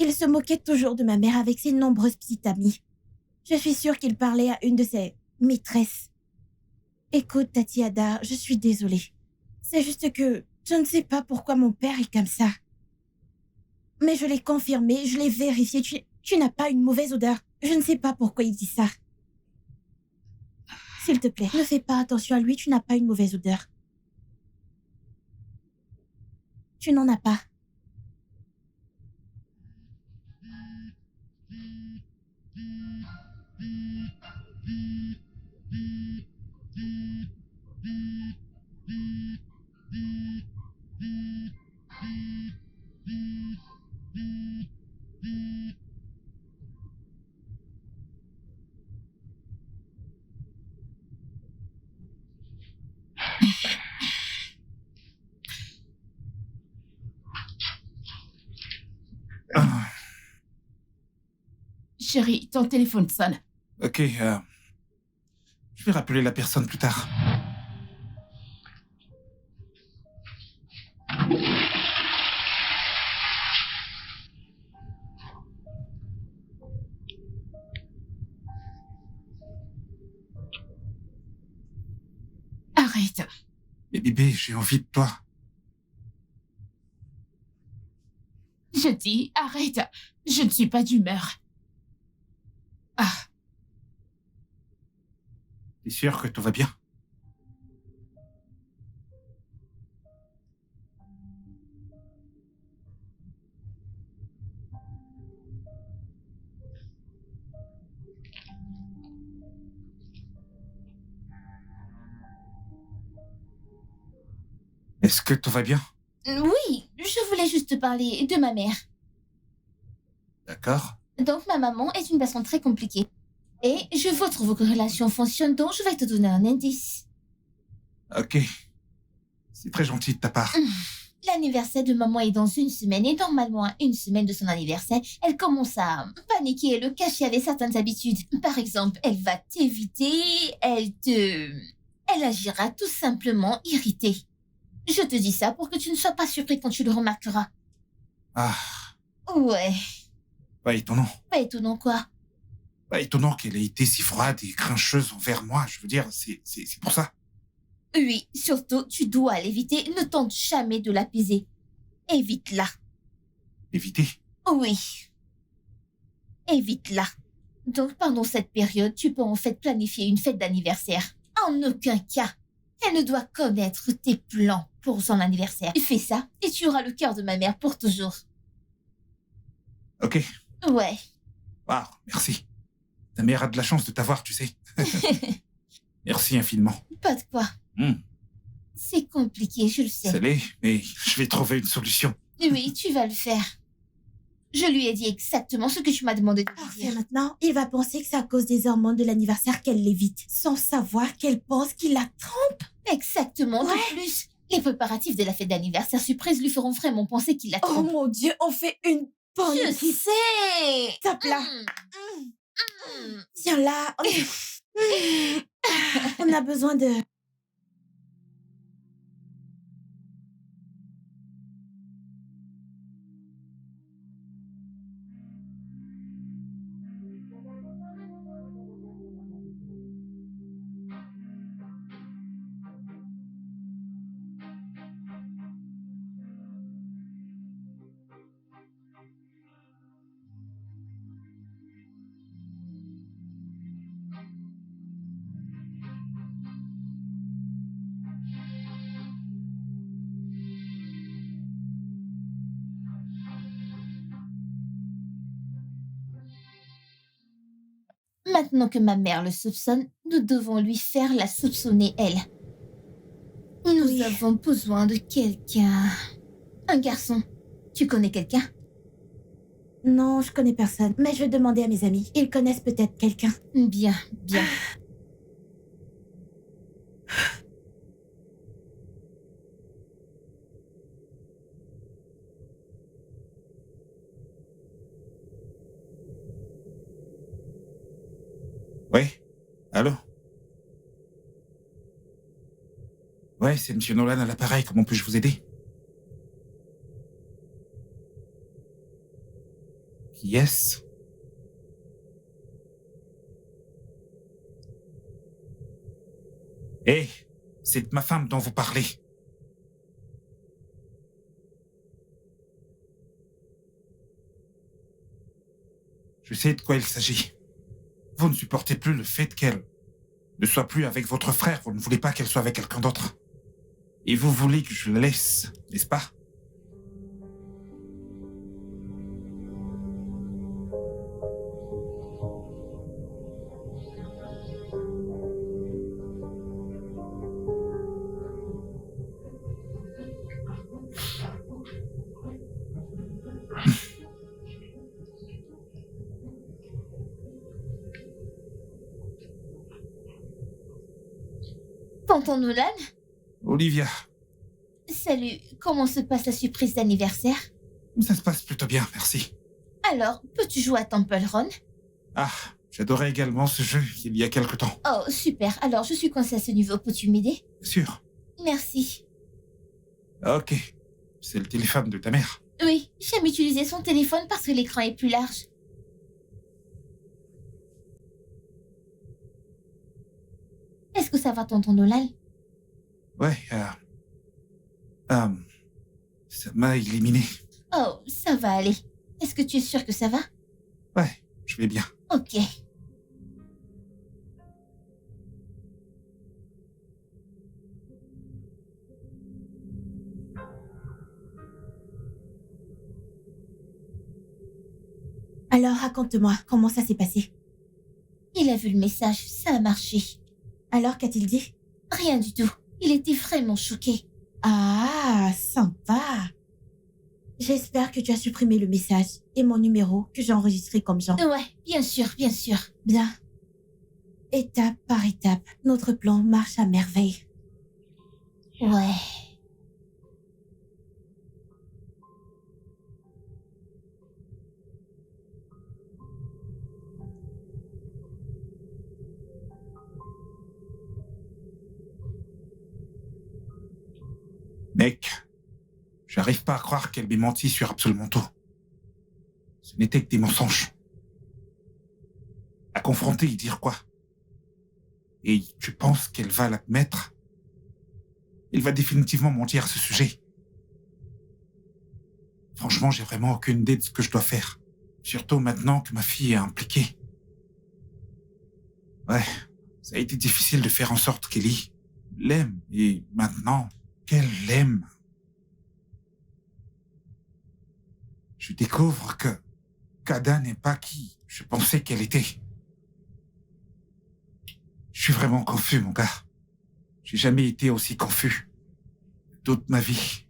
Il se moquait toujours de ma mère avec ses nombreuses petites amies. Je suis sûre qu'il parlait à une de ses maîtresses. Écoute, Tatiada, je suis désolée. C'est juste que je ne sais pas pourquoi mon père est comme ça. Mais je l'ai confirmé, je l'ai vérifié. Tu n'as pas une mauvaise odeur. Je ne sais pas pourquoi il dit ça. S'il te plaît, ne fais pas attention à lui, tu n'as pas une mauvaise odeur. Tu n'en as pas. Chérie, ton téléphone sonne. Ok, je vais rappeler la personne plus tard. Arrête. Mais bébé, j'ai envie de toi. Je dis, arrête. Je ne suis pas d'humeur. Ah, T'es sûr que tout va bien? Est-ce que tout va bien? Oui, je voulais juste te parler de ma mère. D'accord. Donc, ma maman est une personne très compliquée. Et je veux que vos relations fonctionnent, donc je vais te donner un indice. Ok. C'est très gentil de ta part. L'anniversaire de maman est dans une semaine et normalement à une semaine de son anniversaire, elle commence à paniquer et le cacher avec certaines habitudes. Par exemple, elle va t'éviter, elle agira tout simplement irritée. Je te dis ça pour que tu ne sois pas surpris quand tu le remarqueras. Ah, Ouais, pas étonnant. pas étonnant quoi. Pas étonnant qu'elle ait été si froide et grincheuse envers moi. Je veux dire, c'est pour ça. Oui, surtout, tu dois l'éviter, ne tente jamais de l'apaiser. Évite-la. Éviter. Oui. Évite-la. Donc, pendant cette période, tu peux en fait planifier une fête d'anniversaire. En aucun cas, elle ne doit connaître tes plans pour son anniversaire. Fais ça et tu auras le cœur de ma mère pour toujours. Ok. Ouais. Waouh, merci. Ta mère a de la chance de t'avoir, tu sais. Merci infiniment. Pas de quoi. C'est compliqué, je le sais. Ça l'est, mais je vais trouver une solution. Oui, tu vas le faire. Je lui ai dit exactement ce que tu m'as demandé de lui Parfait, dire. maintenant, il va penser que c'est à cause des hormones de l'anniversaire qu'elle l'évite, sans savoir qu'elle pense qu'il la trompe. Exactement. Ouais. De plus, les préparatifs de la fête d'anniversaire surprise lui feront vraiment penser qu'il la Oh trompe. mon Dieu, on fait une bonne Je équipe. sais. Tape là. Tiens là, on a besoin de... Maintenant que ma mère le soupçonne, nous devons lui faire la soupçonner elle. Nous Oui. avons besoin de quelqu'un. Un garçon. Tu connais quelqu'un? Non, je connais personne, mais je vais demander à mes amis. Ils connaissent peut-être quelqu'un. Bien, bien. Oui. Allô? Ouais, c'est Monsieur Nolan à l'appareil. Comment puis-je vous aider? Qui est-ce? Hé, c'est de ma femme dont vous parlez. Je sais de quoi il s'agit. Vous ne supportez plus le fait qu'elle ne soit plus avec votre frère. Vous ne voulez pas qu'elle soit avec quelqu'un d'autre. Et vous voulez que je la laisse, n'est-ce pas? Tonton Nolan? Olivia, Salut, comment se passe la surprise d'anniversaire? ça se passe plutôt bien, merci. Alors, peux-tu jouer à Temple Run? Ah, j'adorais également ce jeu il y a quelque temps. Oh, super. Alors, je suis coincée à ce niveau. Peux-tu m'aider? Bien sûr. Merci. Ok. C'est le téléphone de ta mère. Oui, j'aime utiliser son téléphone parce que l'écran est plus large. Est-ce que ça va, tonton Nolan? Ouais, ça m'a éliminé. Oh, ça va aller. Est-ce que tu es sûr que ça va? Ouais, je vais bien. Ok. Alors, raconte-moi, comment ça s'est passé? Il a vu le message, ça a marché. Alors, qu'a-t-il dit? Rien du tout. Il était vraiment choqué. Ah, sympa. J'espère que tu as supprimé le message et mon numéro que j'ai enregistré comme Jean. Ouais, bien sûr, bien sûr. Bien. Étape par étape, notre plan marche à merveille. Ouais. Mec, j'arrive pas à croire qu'elle m'ait menti sur absolument tout. Ce n'était que des mensonges. À confronter et dire quoi? Et tu penses qu'elle va l'admettre? Elle va définitivement mentir à ce sujet. Franchement, j'ai vraiment aucune idée de ce que je dois faire. Surtout maintenant que ma fille est impliquée. Ouais, ça a été difficile de faire en sorte qu'Ellie l'aime. Et maintenant qu'elle l'aime, je découvre que Kada n'est pas qui je pensais qu'elle était. Je suis vraiment confus, mon gars. J'ai jamais été aussi confus. Toute ma vie.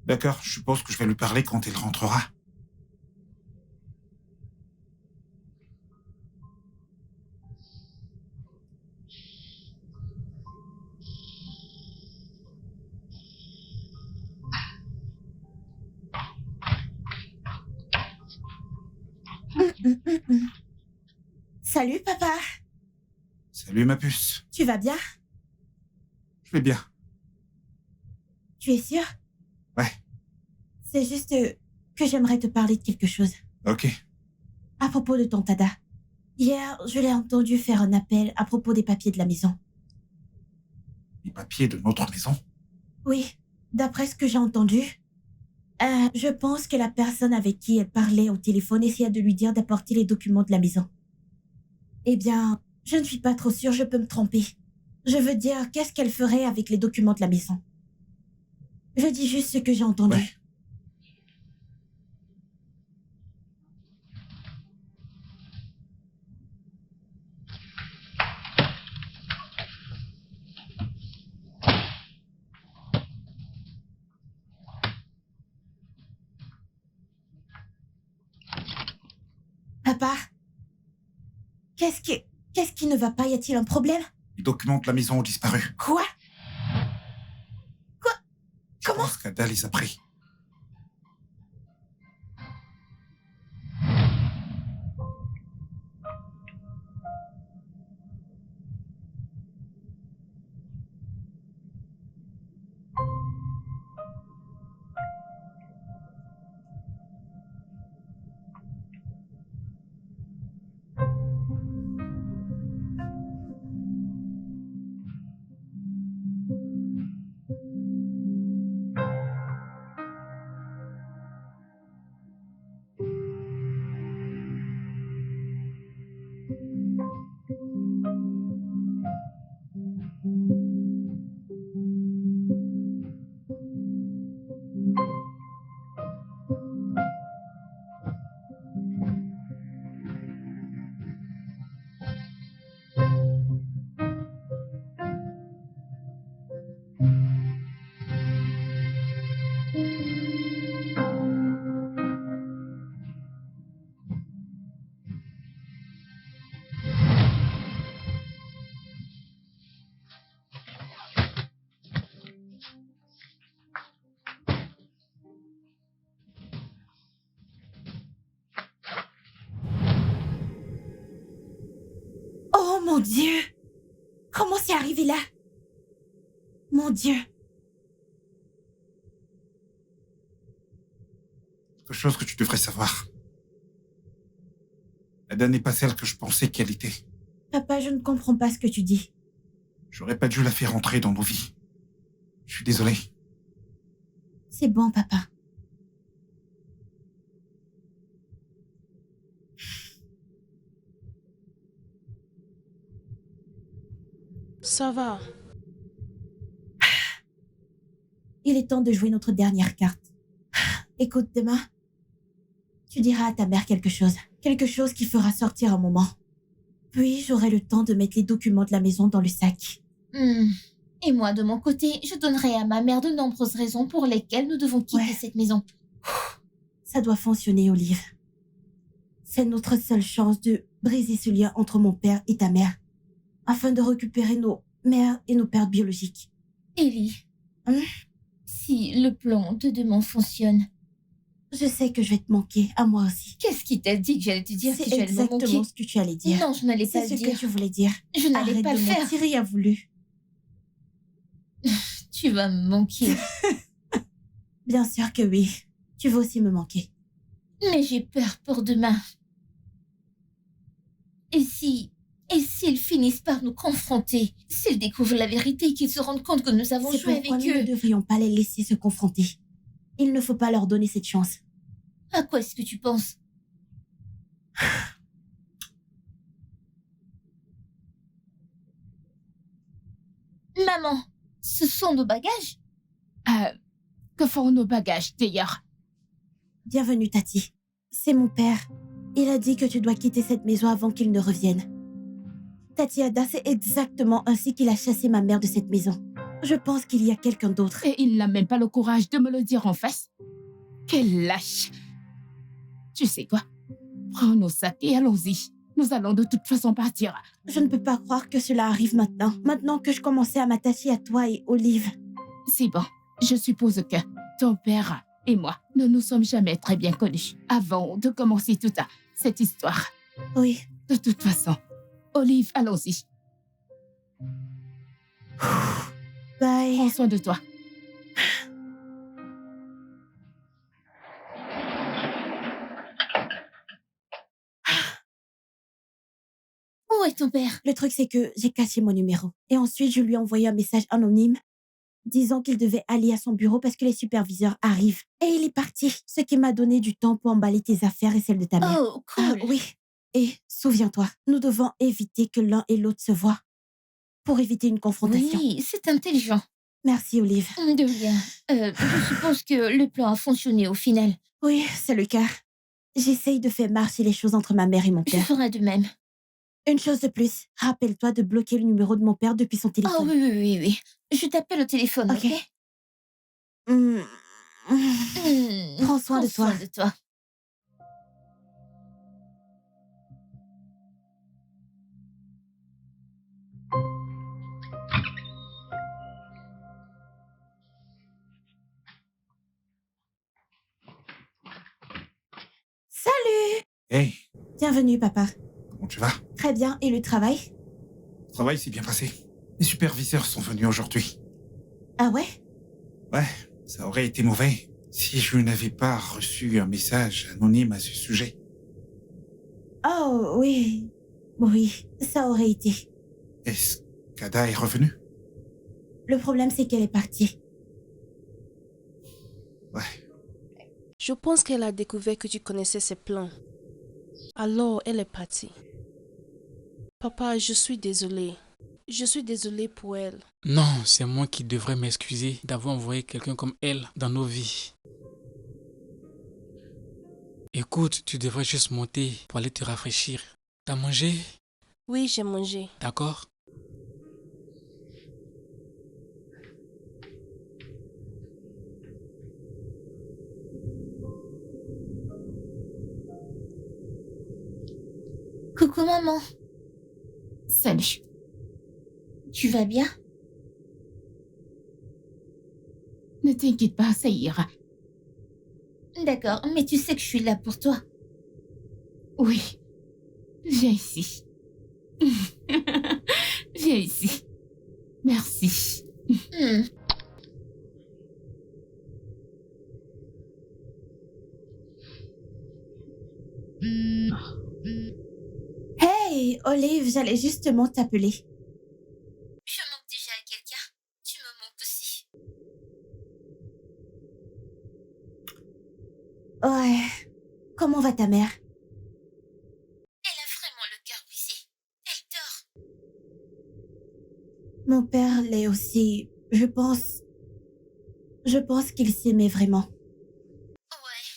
D'accord, je suppose que je vais lui parler quand elle rentrera. Salut, papa. Salut, ma puce. Tu vas bien? Je vais bien. Tu es sûr? Ouais. C'est juste que j'aimerais te parler de quelque chose. Ok. À propos de ton Tada. Hier, je l'ai entendu faire un appel à propos des papiers de la maison. Les papiers de notre maison? Oui, d'après ce que j'ai entendu, je pense que la personne avec qui elle parlait au téléphone essayait de lui dire d'apporter les documents de la maison. Eh bien, je ne suis pas trop sûre, je peux me tromper. Je veux dire, qu'est-ce qu'elle ferait avec les documents de la maison? Je dis juste ce que j'ai entendu. Ouais. Papa, qu'est-ce qui ne va pas? Y a-t-il un problème? Les documents de la maison ont disparu. Quoi? Je Comment? pense qu'Ada les a pris. Mon Dieu! Comment c'est arrivé là? Mon Dieu! Quelque chose que tu devrais savoir. Ada n'est pas celle que je pensais qu'elle était. Papa, je ne comprends pas ce que tu dis. J'aurais pas dû la faire entrer dans nos vies. Je suis désolé. C'est bon, papa. Ça va. Il est temps de jouer notre dernière carte. Écoute, demain, tu diras à ta mère quelque chose. Quelque chose qui fera sortir un moment. Puis, j'aurai le temps de mettre les documents de la maison dans le sac. Et moi, de mon côté, je donnerai à ma mère de nombreuses raisons pour lesquelles nous devons quitter cette maison. Ça doit fonctionner, Olive. C'est notre seule chance de briser ce lien entre mon père et ta mère, afin de récupérer nos mères et nos pères biologiques. Ellie, si le plan de demain fonctionne, Je sais que je vais te manquer, à moi aussi. qu'est-ce qui t'a dit que j'allais te dire que C'est tu allais me exactement manquer? ce que tu allais dire. Non, je n'allais pas C'est le ce dire. que tu voulais dire. Je n'allais Arrête pas de le faire. mentir, il a voulu. Tu vas me manquer. Bien sûr que oui. Tu vas aussi me manquer. Mais j'ai peur pour demain. Et s'ils finissent par nous confronter, s'ils découvrent la vérité, qu'ils se rendent compte que nous avons C'est joué avec pourquoi nous ne eux, devrions pas les laisser se confronter. Il ne faut pas leur donner cette chance. à quoi est-ce que tu penses? Maman, ce sont nos bagages? Que font nos bagages d'ailleurs? Bienvenue, Tati. C'est mon père. Il a dit que tu dois quitter cette maison avant qu'il ne revienne. Tati Ada, c'est exactement ainsi qu'il a chassé ma mère de cette maison. Je pense qu'il y a quelqu'un d'autre. Et il n'a même pas le courage de me le dire en face. Quel lâche! Tu sais quoi? Prends nos sacs et allons-y. Nous allons de toute façon partir. Je ne peux pas croire que cela arrive maintenant. Maintenant que je commençais à m'attacher à toi et Olive. C'est bon. Je suppose que ton père et moi ne nous sommes jamais très bien connus avant de commencer toute cette histoire. Oui. De toute façon, Olive, allons-y. Bye. Prends soin de toi. Où est ton père? Le truc, c'est que j'ai caché mon numéro. Et ensuite, je lui ai envoyé un message anonyme disant qu'il devait aller à son bureau parce que les superviseurs arrivent. Et il est parti. Ce qui m'a donné du temps pour emballer tes affaires et celles de ta mère. Oh, cool. Oui. Et souviens-toi, nous devons éviter que l'un et l'autre se voient pour éviter une confrontation. Oui, c'est intelligent. Merci, Olive. De rien. Je suppose que le plan a fonctionné au final. Oui, c'est le cas. J'essaye de faire marcher les choses entre ma mère et mon Je père. ferai de même. Une chose de plus, rappelle-toi de bloquer le numéro de mon père depuis son Oh téléphone. oui. Je t'appelle au téléphone, ok? Hmm. Prends soin de toi. Soin de toi. Salut! Hey, Bienvenue, papa. comment tu vas? Très bien, et le travail? Le travail s'est bien passé. Les superviseurs sont venus aujourd'hui. Ah ouais? Ouais, ça aurait été mauvais si je n'avais pas reçu un message anonyme à ce sujet. Oh, oui. Oui, ça aurait été. Est-ce qu'Ada est revenue? Le problème, c'est qu'elle est partie. Ouais. Je pense qu'elle a découvert que tu connaissais ses plans. Alors, elle est partie. Papa, je suis désolée. Je suis désolée pour elle. Non, c'est moi qui devrais m'excuser d'avoir envoyé quelqu'un comme elle dans nos vies. Écoute, tu devrais juste monter pour aller te rafraîchir. T'as mangé? Oui, j'ai mangé. D'accord? Coucou maman, Salut. tu vas bien? Ne t'inquiète pas, ça ira. D'accord, mais tu sais que je suis là pour toi. Oui. Viens ici. Viens ici. Merci. Hmm. Hey, Olive, j'allais justement t'appeler. Je manque déjà à quelqu'un. Tu me manques aussi. Ouais. Comment va ta mère? Elle a vraiment le cœur brisé. Elle dort. Mon père l'est aussi. Je pense qu'il s'aimait vraiment. Ouais.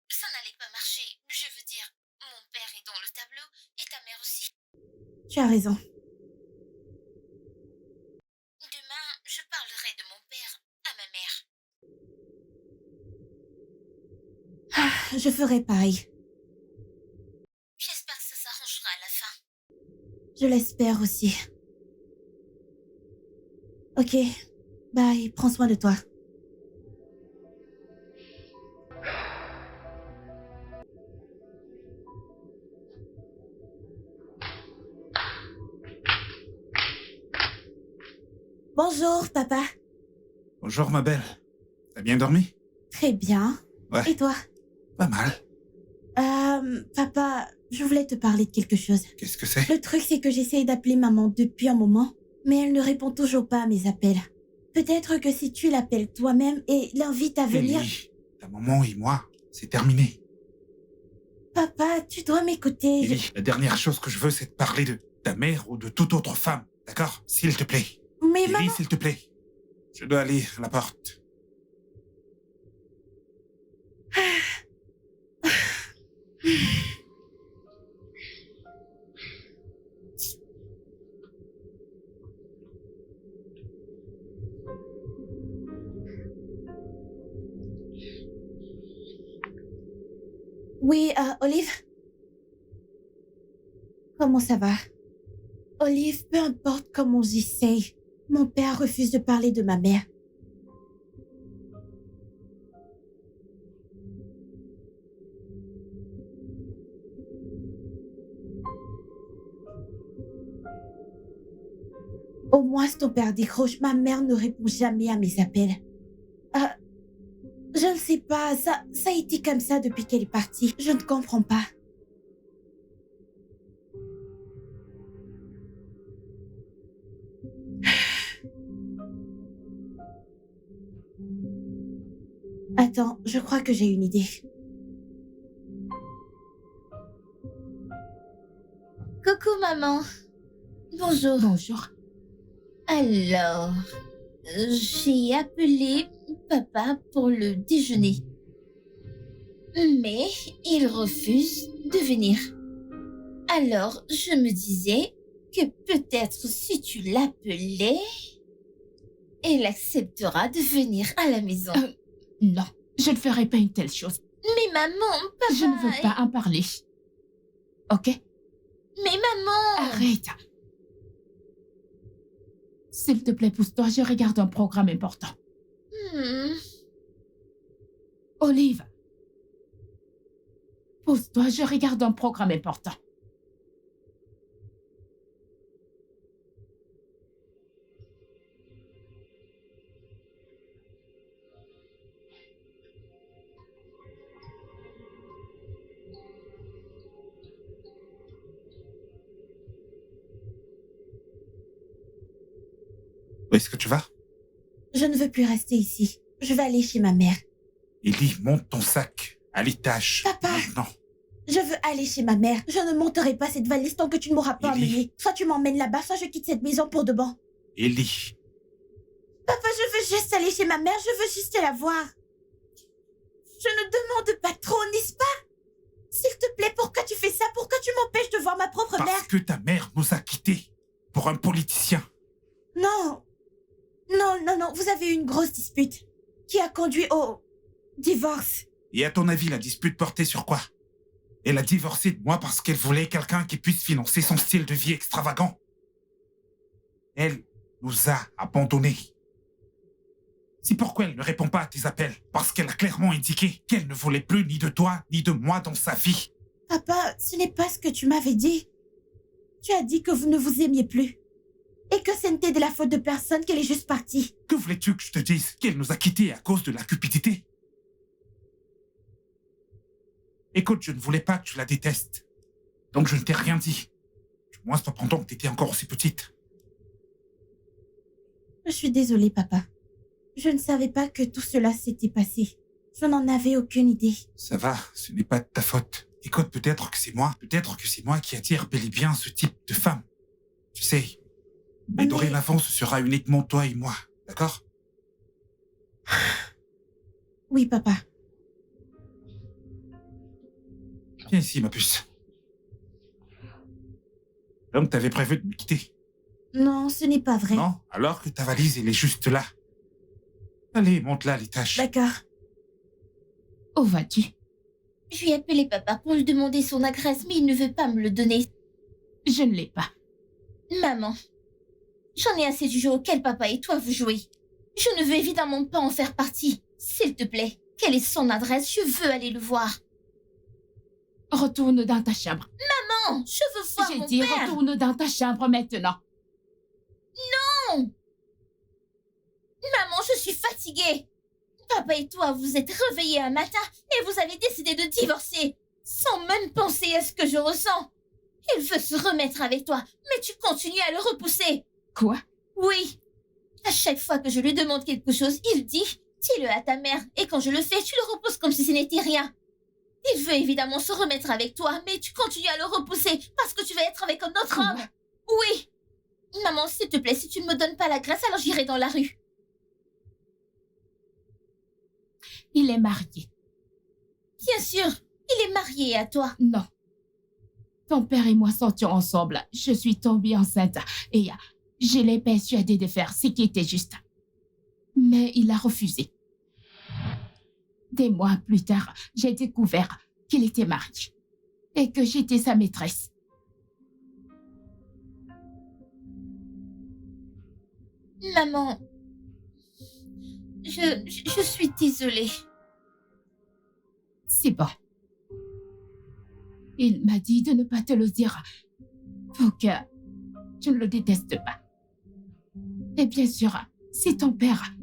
Ça n'allait pas marcher. Je veux dire, mon père est dans le tableau et ta mère aussi. Tu as raison. Demain, je parlerai de mon père à ma mère. Je ferai pareil. J'espère que ça s'arrangera à la fin. Je l'espère aussi. Ok. Bye. Prends soin de toi. Bonjour, papa. Bonjour, ma belle. T'as bien dormi? Très bien. Ouais, Et toi? pas mal. Papa, je voulais te parler de quelque chose. Qu'est-ce que c'est? Le truc, c'est que j'essaye d'appeler maman depuis un moment, mais elle ne répond toujours pas à mes appels. Peut-être que si tu l'appelles toi-même et l'invites à venir... Ellie, ta maman et moi, c'est terminé. Papa, tu dois m'écouter. Ellie, la dernière chose que je veux, c'est de parler de ta mère ou de toute autre femme. D'accord? S'il te plaît. Mais Ellie, maman... s'il te plaît. Je dois aller à la porte. Oui, Olive? Comment ça va? Olive, peu importe comment j'essaye, mon père refuse de parler de ma mère. Au moins, si ton père décroche, ma mère ne répond jamais à mes appels. Je ne sais pas, ça a été comme ça depuis qu'elle est partie. Je ne comprends pas. Attends, je crois que j'ai une idée. Coucou maman. Bonjour. Bonjour. Alors, j'ai appelé papa pour le déjeuner. Mais il refuse de venir. Alors, je me disais que peut-être si tu l'appelais, elle acceptera de venir à la maison. Non, je ne ferai pas une telle chose. Mais maman, papa... Je ne veux pas en parler. Ok? Mais maman... Arrête. S'il te plaît, pousse-toi, je regarde un programme important. Olive. Pousse-toi, je regarde un programme important. Où est-ce que tu vas? Je ne veux plus rester ici. Je vais aller chez ma mère. Ellie, monte ton sac à l'étage. Papa. Maintenant. Je veux aller chez ma mère. Je ne monterai pas cette valise tant que tu ne m'auras pas Ellie. emmenée. Soit tu m'emmènes là-bas, soit je quitte cette maison pour de bon. Ellie. Papa, je veux juste aller chez ma mère. Je veux juste la voir. Je ne demande pas trop, n'est-ce pas? S'il te plaît, pourquoi tu fais ça? Pourquoi tu m'empêches de voir ma propre mère? Parce que ta mère nous a quittés pour un politicien. Non. Non, vous avez eu une grosse dispute qui a conduit au divorce. Et à ton avis, la dispute portait sur quoi? Elle a divorcé de moi parce qu'elle voulait quelqu'un qui puisse financer son style de vie extravagant. Elle nous a abandonnés. C'est pourquoi elle ne répond pas à tes appels. Parce qu'elle a clairement indiqué qu'elle ne voulait plus ni de toi, ni de moi dans sa vie. Papa, ce n'est pas ce que tu m'avais dit. Tu as dit que vous ne vous aimiez plus. Et que ce n'était de la faute de personne qu'elle est juste partie. Que voulais-tu que je te dise? Qu'elle nous a quittés à cause de la cupidité? Écoute, je ne voulais pas que tu la détestes. Donc je ne t'ai rien dit. Du moins, pas pendant que tu étais encore aussi petite. Je suis désolée, papa. Je ne savais pas que tout cela s'était passé. Je n'en avais aucune idée. Ça va, ce n'est pas de ta faute. Écoute, peut-être que c'est moi qui attire bel et bien ce type de femme. Tu sais, mais dorénavant, ce sera uniquement toi et moi, d'accord? Oui, papa. Viens ici, ma puce. Donc, t'avais prévu de me quitter? Non, ce n'est pas vrai. Non? Alors que ta valise, elle est juste là. Allez, monte-la à l'étage. D'accord. Où vas-tu? Je lui ai appelé papa pour lui demander son adresse, mais il ne veut pas me le donner. Je ne l'ai pas. Maman, j'en ai assez du jeu auquel papa et toi vous jouez. Je ne veux évidemment pas en faire partie. S'il te plaît, quelle est son adresse? Je veux aller le voir. Retourne dans ta chambre. Non, je veux voir J'ai mon dit père. retourne dans ta chambre maintenant. Non. Maman, je suis fatiguée. Papa et toi, vous êtes réveillés un matin et vous avez décidé de divorcer, sans même penser à ce que je ressens. Il veut se remettre avec toi, mais tu continues à le repousser. Quoi? Oui. À chaque fois que je lui demande quelque chose, il dit « dis-le à ta mère » et quand je le fais, tu le repousses comme si ce n'était rien. Il veut évidemment se remettre avec toi, mais tu continues à le repousser parce que tu vas être avec un autre Quoi? homme. Oui. Maman, s'il te plaît, si tu ne me donnes pas la grâce, alors j'irai dans la rue. Il est marié. Bien sûr, il est marié à toi. Non. Ton père et moi sortions ensemble. Je suis tombée enceinte et je l'ai persuadé de faire ce qui était juste. Mais il a refusé. Des mois plus tard, j'ai découvert qu'il était marié et que j'étais sa maîtresse. Maman, je suis désolée. C'est bon. Il m'a dit de ne pas te le dire pour que tu ne le détestes pas. Et bien sûr, c'est ton père.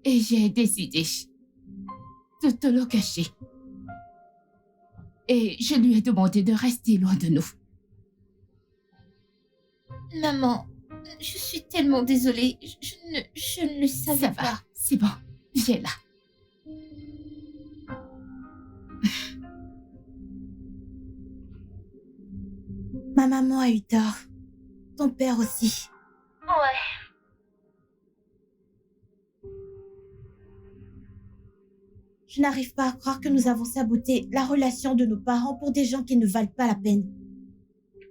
Et j'ai décidé de te le cacher. Et je lui ai demandé de rester loin de nous. Maman, je suis tellement désolée. Je ne le savais Ça va, pas. c'est bon. Viens là. Ma maman a eu tort. Ton père aussi. Ouais. Je n'arrive pas à croire que nous avons saboté la relation de nos parents pour des gens qui ne valent pas la peine.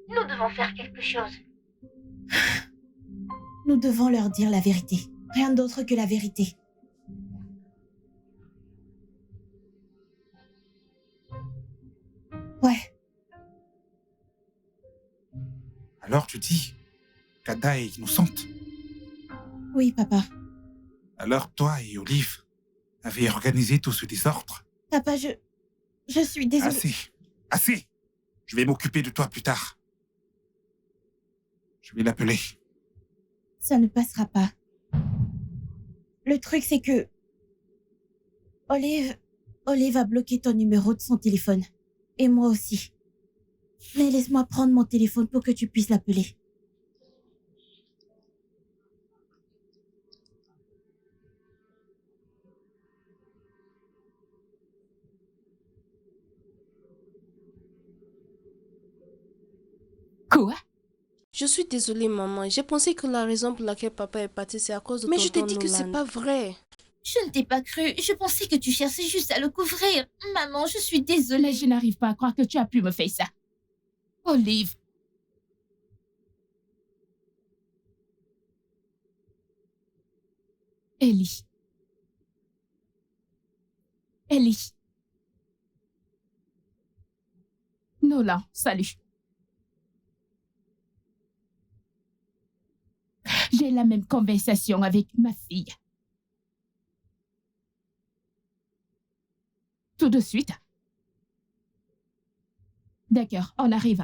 Nous devons faire quelque chose. Nous devons leur dire la vérité. Rien d'autre que la vérité. Ouais, Alors tu dis qu'Ada est innocente? oui, papa. Alors toi et Olive avez organisé tout ce désordre? Papa, je suis désolée. Assez. Assez. Je vais m'occuper de toi plus tard. Je vais l'appeler. Ça ne passera pas. Le truc, c'est que... Olive a bloqué ton numéro de son téléphone. Et moi aussi. Mais laisse-moi prendre mon téléphone pour que tu puisses l'appeler. Quoi? Je suis désolée, maman. J'ai pensé que la raison pour laquelle papa est parti, c'est à cause de Mais je t'ai tonton dit que c'est Nolan. pas vrai. Je ne t'ai pas cru. Je pensais que tu cherchais juste à le couvrir. Maman, je suis désolée. Mais je n'arrive pas à croire que tu as pu me faire ça. Olive. Ellie. Ellie. Nolan, salut. J'ai la même conversation avec ma fille. Tout de suite. D'accord, on arrive.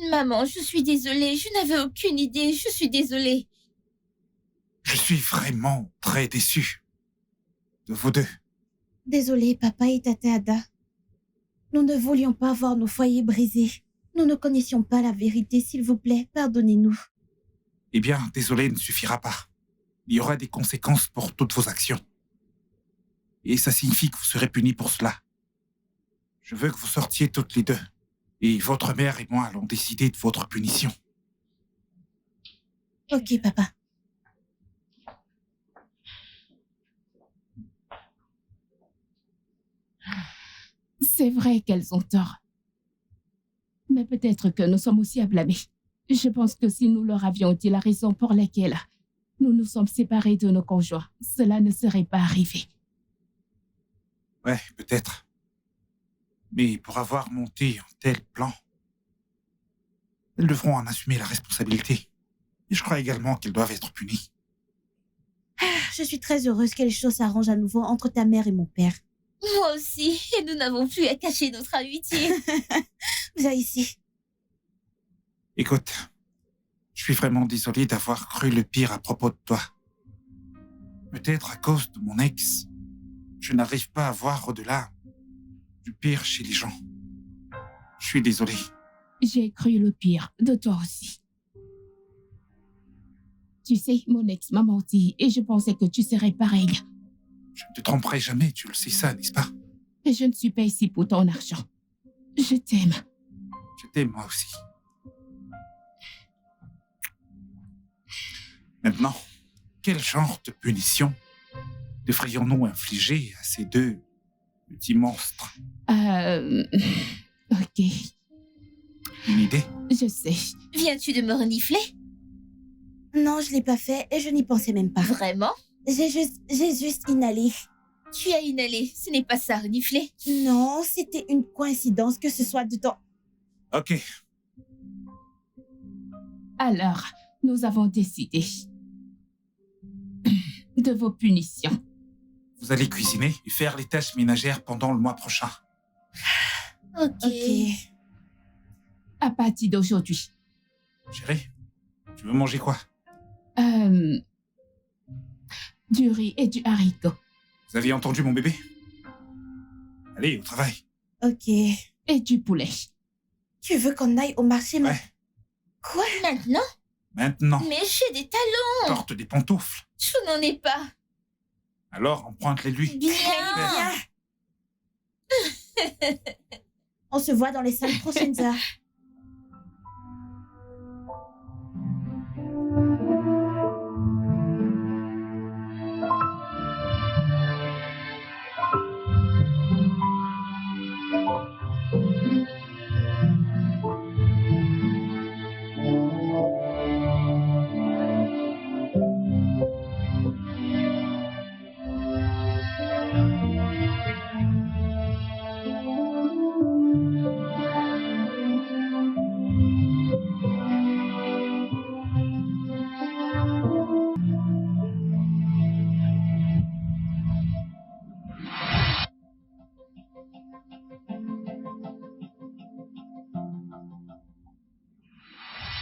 Maman, je suis désolée. Je n'avais aucune idée. Je suis désolée. Je suis vraiment très déçu de vous deux. Désolé, papa et Tata Ada. Nous ne voulions pas voir nos foyers brisés. Nous ne connaissions pas la vérité, s'il vous plaît, pardonnez-nous. Eh bien, désolé ne suffira pas. Il y aura des conséquences pour toutes vos actions. Et ça signifie que vous serez punis pour cela. Je veux que vous sortiez toutes les deux. Et votre mère et moi allons décider de votre punition. Ok, papa. C'est vrai qu'elles ont tort. Mais peut-être que nous sommes aussi à blâmer. Je pense que si nous leur avions dit la raison pour laquelle nous nous sommes séparés de nos conjoints, cela ne serait pas arrivé. Ouais, peut-être. Mais pour avoir monté un tel plan, elles devront en assumer la responsabilité. Et je crois également qu'elles doivent être punies. Je suis très heureuse que les choses s'arrangent à nouveau entre ta mère et mon père. Moi aussi. Et nous n'avons plus à cacher notre amitié. Viens ici. Écoute, je suis vraiment désolé d'avoir cru le pire à propos de toi. Peut-être à cause de mon ex, je n'arrive pas à voir au-delà du pire chez les gens. Je suis désolé. J'ai cru le pire de toi aussi. Tu sais, mon ex m'a menti et je pensais que tu serais pareil. Je ne te tromperai jamais, tu le sais ça, n'est-ce pas? Et je ne suis pas ici pour ton argent. Je t'aime. Je t'aime moi aussi. Maintenant, quel genre de punition devrions-nous infliger à ces deux petits monstres? Ok, Une idée? je sais. Viens-tu de me renifler? Non, je l'ai pas fait et je n'y pensais même pas. Vraiment? J'ai juste inhalé. Tu as inhalé. Ce n'est pas ça, renifler. Non, c'était une coïncidence que ce soit de ton... Ok, Alors, nous avons décidé de vos punitions. vous allez cuisiner et faire les tâches ménagères pendant le mois prochain. Ok. À partir d'aujourd'hui. Chérie, tu veux manger quoi? Du riz et du haricot. Vous aviez entendu mon bébé? Allez, au travail. Ok. Et du poulet. Tu veux qu'on aille au marché Ouais, Quoi? Maintenant? maintenant, Mais j'ai des talons. porte des pantoufles. Je n'en ai pas. Alors, emprunte-les-lui. Bien. On se voit dans les 5 prochaines heures.